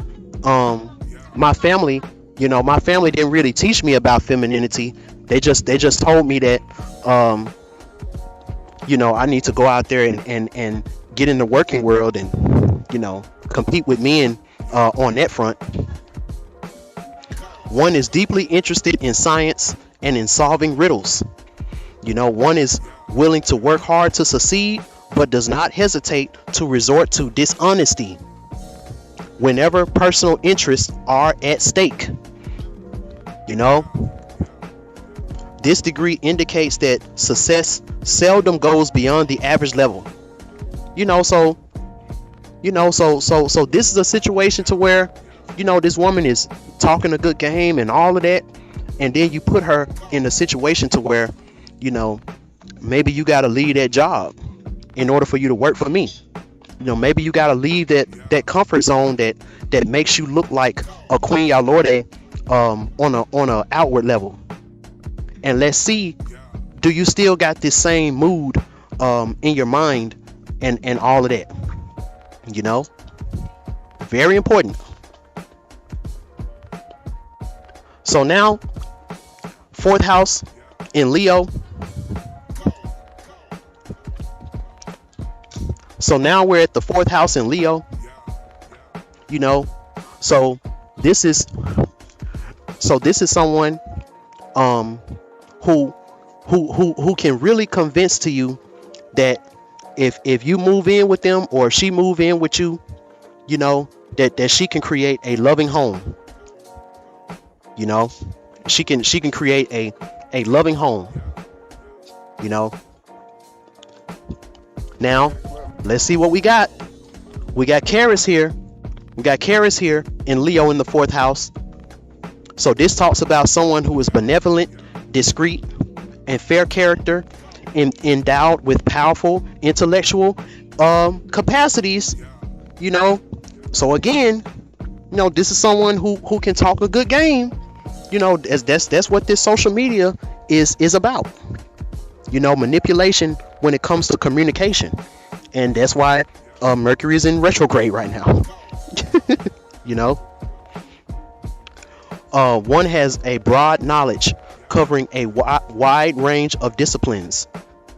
my family didn't really teach me about femininity. They just told me that you know, I need to go out there and get in the working world and, you know, compete with men on that front. One is deeply interested in science and in solving riddles. You know, one is willing to work hard to succeed, but does not hesitate to resort to dishonesty whenever personal interests are at stake. You know, this degree indicates that success seldom goes beyond the average level. You know, so this is a situation to where, you know, this woman is talking a good game and all of that, and then you put her in a situation to where, you know, maybe you got to leave that job in order for you to work for me. You know, maybe you got to leave that comfort zone that makes you look like a queen Yalorde on a outward level. And let's see, do you still got this same mood in your mind and all of that, you know? Very important. So now, fourth house in Leo. So now we're at the fourth house in Leo, you know. So this is someone who can really convince to you that if you move in with them, or if she move in with you, you know, that she can create a loving home. You know, she can create a loving home, you know. Now let's see what we got. We got Charis here. We got Charis here in Leo in the fourth house. So this talks about someone who is benevolent, discreet, and fair character, endowed with powerful intellectual capacities, you know. So again, you know, this is someone who can talk a good game, you know. That's what this social media is about, you know, manipulation when it comes to communication. And that's why Mercury is in retrograde right now. You know, one has a broad knowledge covering a wide range of disciplines,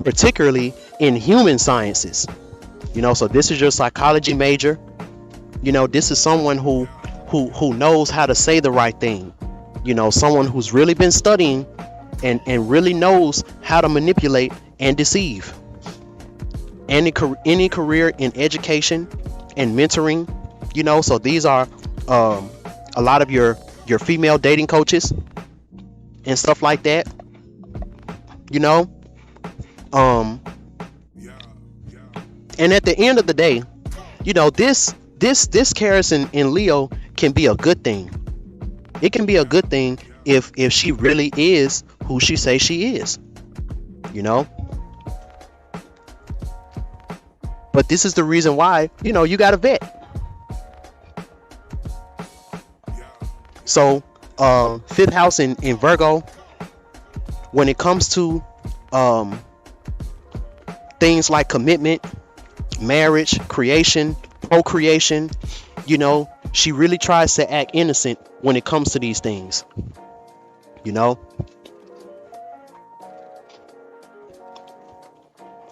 particularly in human sciences. You know, so this is your psychology major. You know, this is someone who knows how to say the right thing. You know, someone who's really been studying and really knows how to manipulate and deceive. Any career in education and mentoring, you know, so these are a lot of your female dating coaches and stuff like that, you know. And at the end of the day, you know, this Charis in Leo can be a good thing. It can be a good thing if she really is who she says she is, you know. But this is the reason why, you know, you got to vet. So fifth house in Virgo, when it comes to things like commitment, marriage, creation, procreation. You know, she really tries to act innocent when it comes to these things. You know,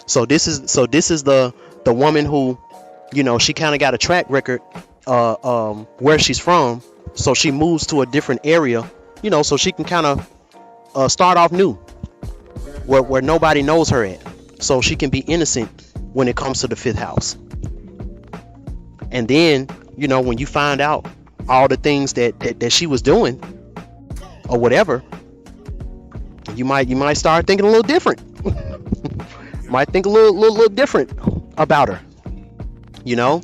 so this is the woman who, you know, she kind of got a track record where she's from, so she moves to a different area, you know, so she can kind of start off new where nobody knows her at, so she can be innocent when it comes to the 5th house. And then, you know, when you find out all the things that she was doing or whatever, you might start thinking a little different. Might think a little different about her. You know,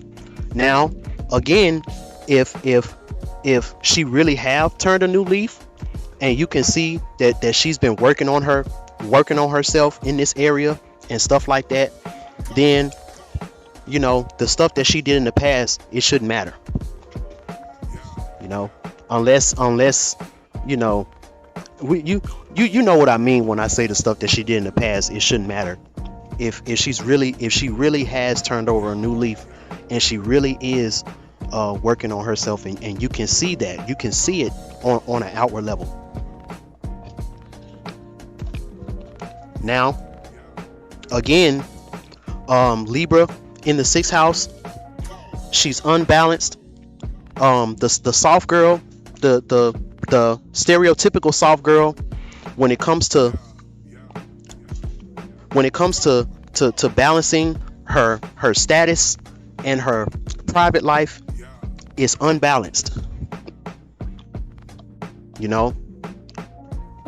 now again, if she really have turned a new leaf, and you can see that she's been working on herself in this area and stuff like that, then, you know, the stuff that she did in the past, it shouldn't matter. You know, unless you know, you know what I mean when I say the stuff that she did in the past, it shouldn't matter. If she really has turned over a new leaf, and she really is working on herself, and you can see that, you can see it on an outward level. Now again, Libra in the 6th house, she's unbalanced. The soft girl, the stereotypical soft girl, when it comes to balancing her status and her private life, is unbalanced. You know,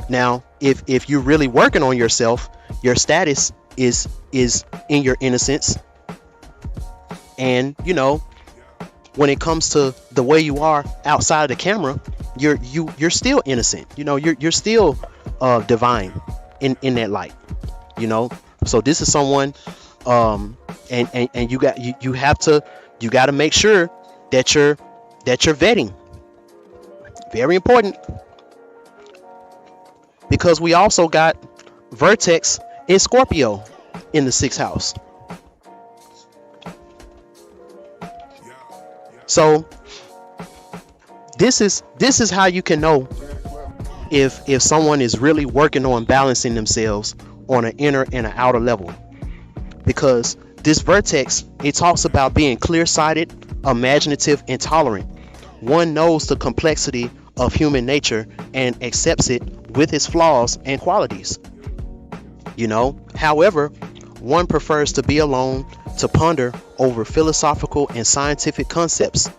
now if you're really working on yourself, your status is in your innocence, and, you know, when it comes to the way you are outside of the camera, you're still innocent. You know, you're still divine in that light. You know, so this is someone, and you got to make sure that you're vetting. Very important, because we also got Vertex in Scorpio in the 6th house. So this is how you can know if someone is really working on balancing themselves on an inner and an outer level, because this vertex, it talks about being clear-sighted, imaginative, and tolerant. One knows the complexity of human nature and accepts it with its flaws and qualities. You know, however, one prefers to be alone to ponder over philosophical and scientific concepts.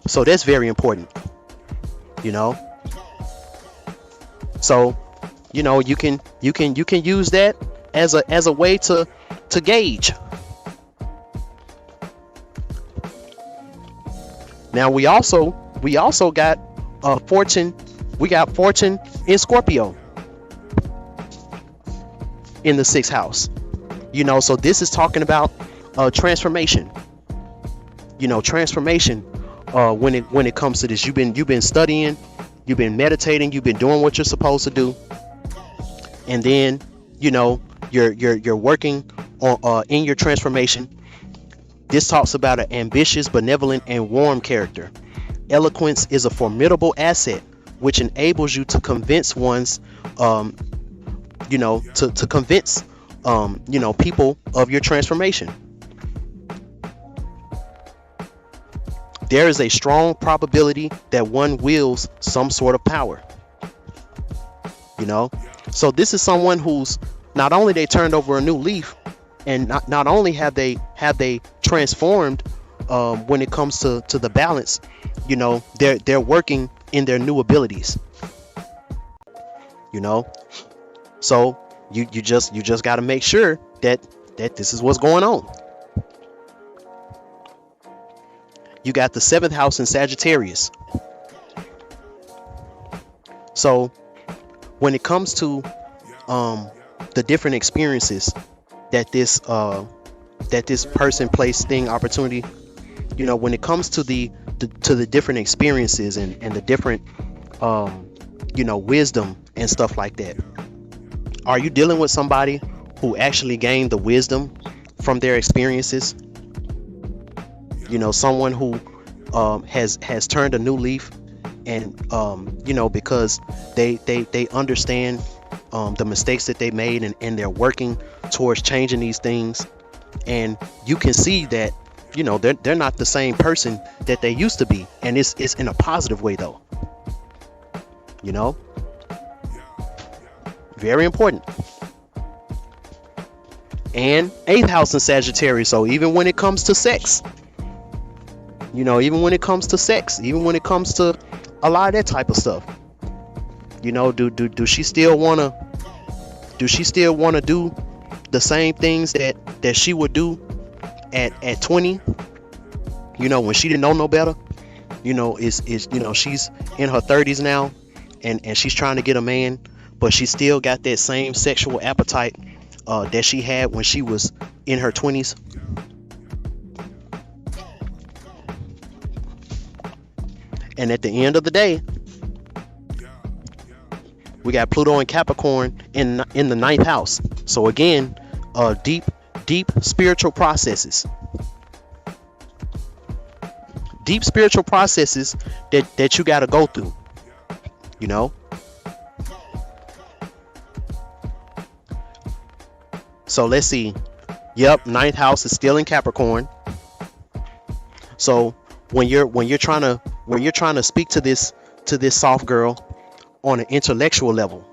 So that's very important, you know. So, you know, you can use that as a way to gauge. Now we also got Fortune. We got Fortune in Scorpio in the 6th house. You know, so this is talking about transformation. You know, transformation. When it comes to this, you've been studying, you've been meditating, you've been doing what you're supposed to do, and then, you know, you're working on in your transformation. This talks about an ambitious, benevolent, and warm character. Eloquence is a formidable asset which enables you to convince one's you know, to convince you know, people of your transformation. There is a strong probability that one wields some sort of power. You know, so this is someone who's not only they turned over a new leaf, and not only have they transformed when it comes to the balance. You know, they're working in their new abilities. You know, so you just got to make sure that this is what's going on. You got the 7th house in Sagittarius. So when it comes to the different experiences that this person, place, thing, opportunity, you know, when it comes to the different experiences and the different you know, wisdom and stuff like that, are you dealing with somebody who actually gained the wisdom from their experiences. You know, someone who has turned a new leaf, and you know, because they understand the mistakes that they made, and they're working towards changing these things. And you can see that, you know, they're not the same person that they used to be, and it's in a positive way though. You know, very important. And 8th house in Sagittarius, so even when it comes to sex, you know, even when it comes to sex, even when it comes to a lot of that type of stuff, you know, do she still wanna do the same things that she would do at 20, you know, when she didn't know no better? You know, is you know, she's in her 30s now, and she's trying to get a man, but she still got that same sexual appetite that she had when she was in her 20s. And at the end of the day, we got Pluto and Capricorn in the 9th house. So again, deep spiritual processes. Deep spiritual processes that you got to go through, you know. So let's see. Yep, 9th house is still in Capricorn. So when you're trying to speak to this soft girl on an intellectual level,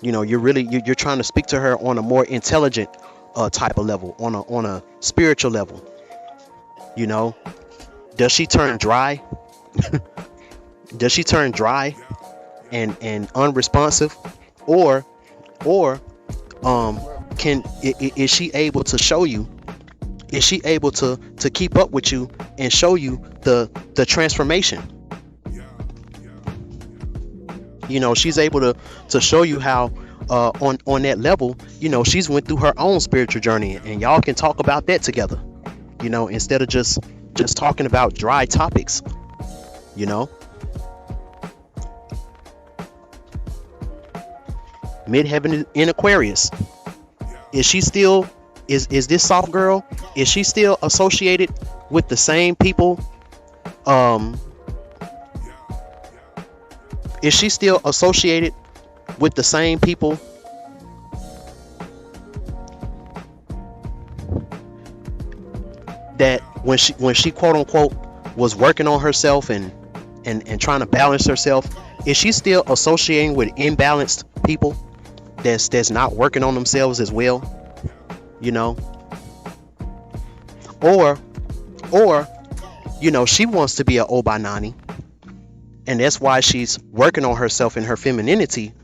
you know, you're trying to speak to her on a more intelligent type of level, on a spiritual level. You know, does she turn dry? Does she turn dry and unresponsive, or is she able to show you? Is she able to keep up with you and show you the transformation? You know, she's able to show you how on that level, you know, she's went through her own spiritual journey, and y'all can talk about that together, you know, instead of just talking about dry topics, you know. Midheaven in Aquarius. Is this soft girl, is she still associated with the same people? Is she still associated with the same people that when she quote unquote was working on herself and trying to balance herself? Is she still associating with imbalanced people that's not working on themselves as well? You know, or you know, she wants to be an Obanani, and that's why she's working on herself and her femininity,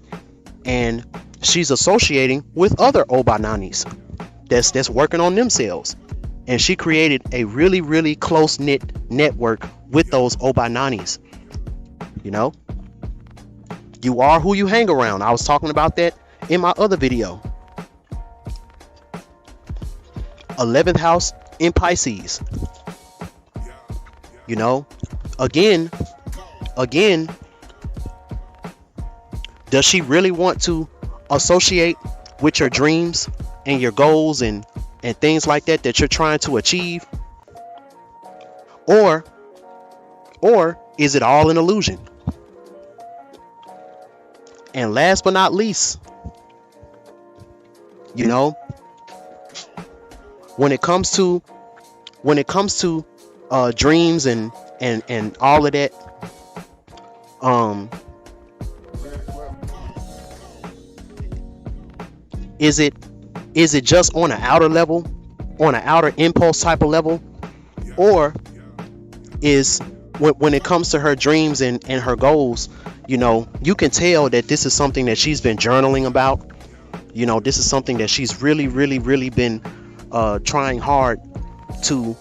and she's associating with other Obananis that's working on themselves, and she created a really close-knit network with those Obananis. You know, you are who you hang around. I was talking about that in my other video. 11th house in Pisces. You know, again, does she really want to associate with your dreams and your goals and things like that you're trying to achieve? Or is it all an illusion? And last but not least, you know, when it comes to dreams and all of that, is it just on an outer level, on an outer impulse type of level, or is when it comes to her dreams and her goals, you know, you can tell that this is something that she's been journaling about. You know, this is something that she's really been trying hard to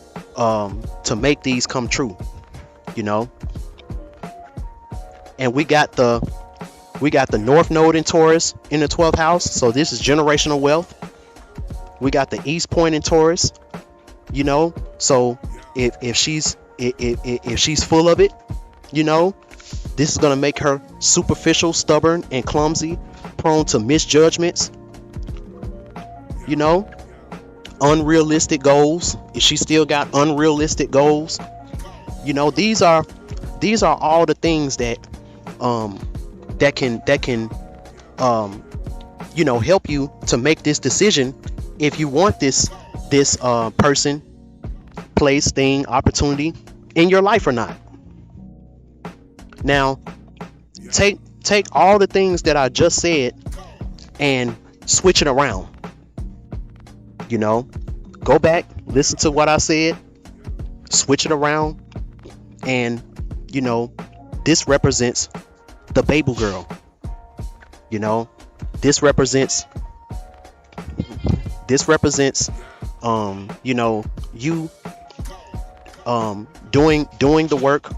make these come true, you know. And we got the North Node in Taurus in the 12th house, so this is generational wealth. We got the East Point in Taurus, you know. So if she's full of it, you know, this is gonna make her superficial, stubborn, and clumsy, prone to misjudgments. you know, unrealistic goals? Is she still got unrealistic goals? You know, these are all the things that can you know, help you to make this decision if you want this person, place, thing, opportunity in your life or not. Now, take all the things that I just said and switch it around. You know, go back, listen to what I said, switch it around, and you know, this represents the Babu girl. You know, this represents you know, you doing the work.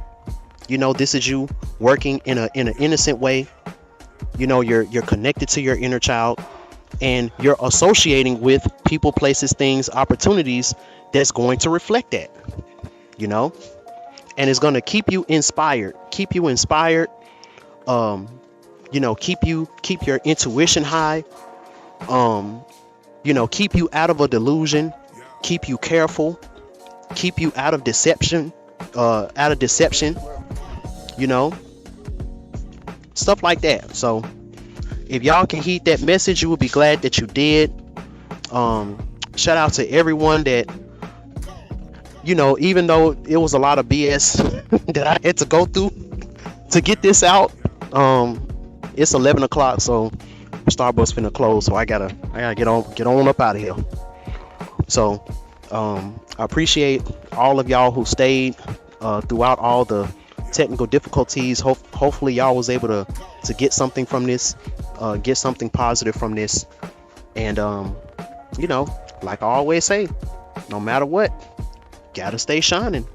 You know, this is you working in an innocent way. You know, you're connected to your inner child, and you're associating with people, places, things, opportunities that's going to reflect that. You know, and it's going to keep you inspired. You know, keep your intuition high. You know, keep you out of a delusion, keep you careful, keep you out of deception, you know, stuff like that. So if y'all can heed that message, you will be glad that you did. Shout out to everyone that, you know, even though it was a lot of BS that I had to go through to get this out. It's 11 o'clock, so Starbucks finna close, so I gotta get on up out of here. So I appreciate all of y'all who stayed throughout all the technical difficulties. Hopefully y'all was able to get something from this, get something positive from this. And you know, like I always say, no matter what, gotta stay shining.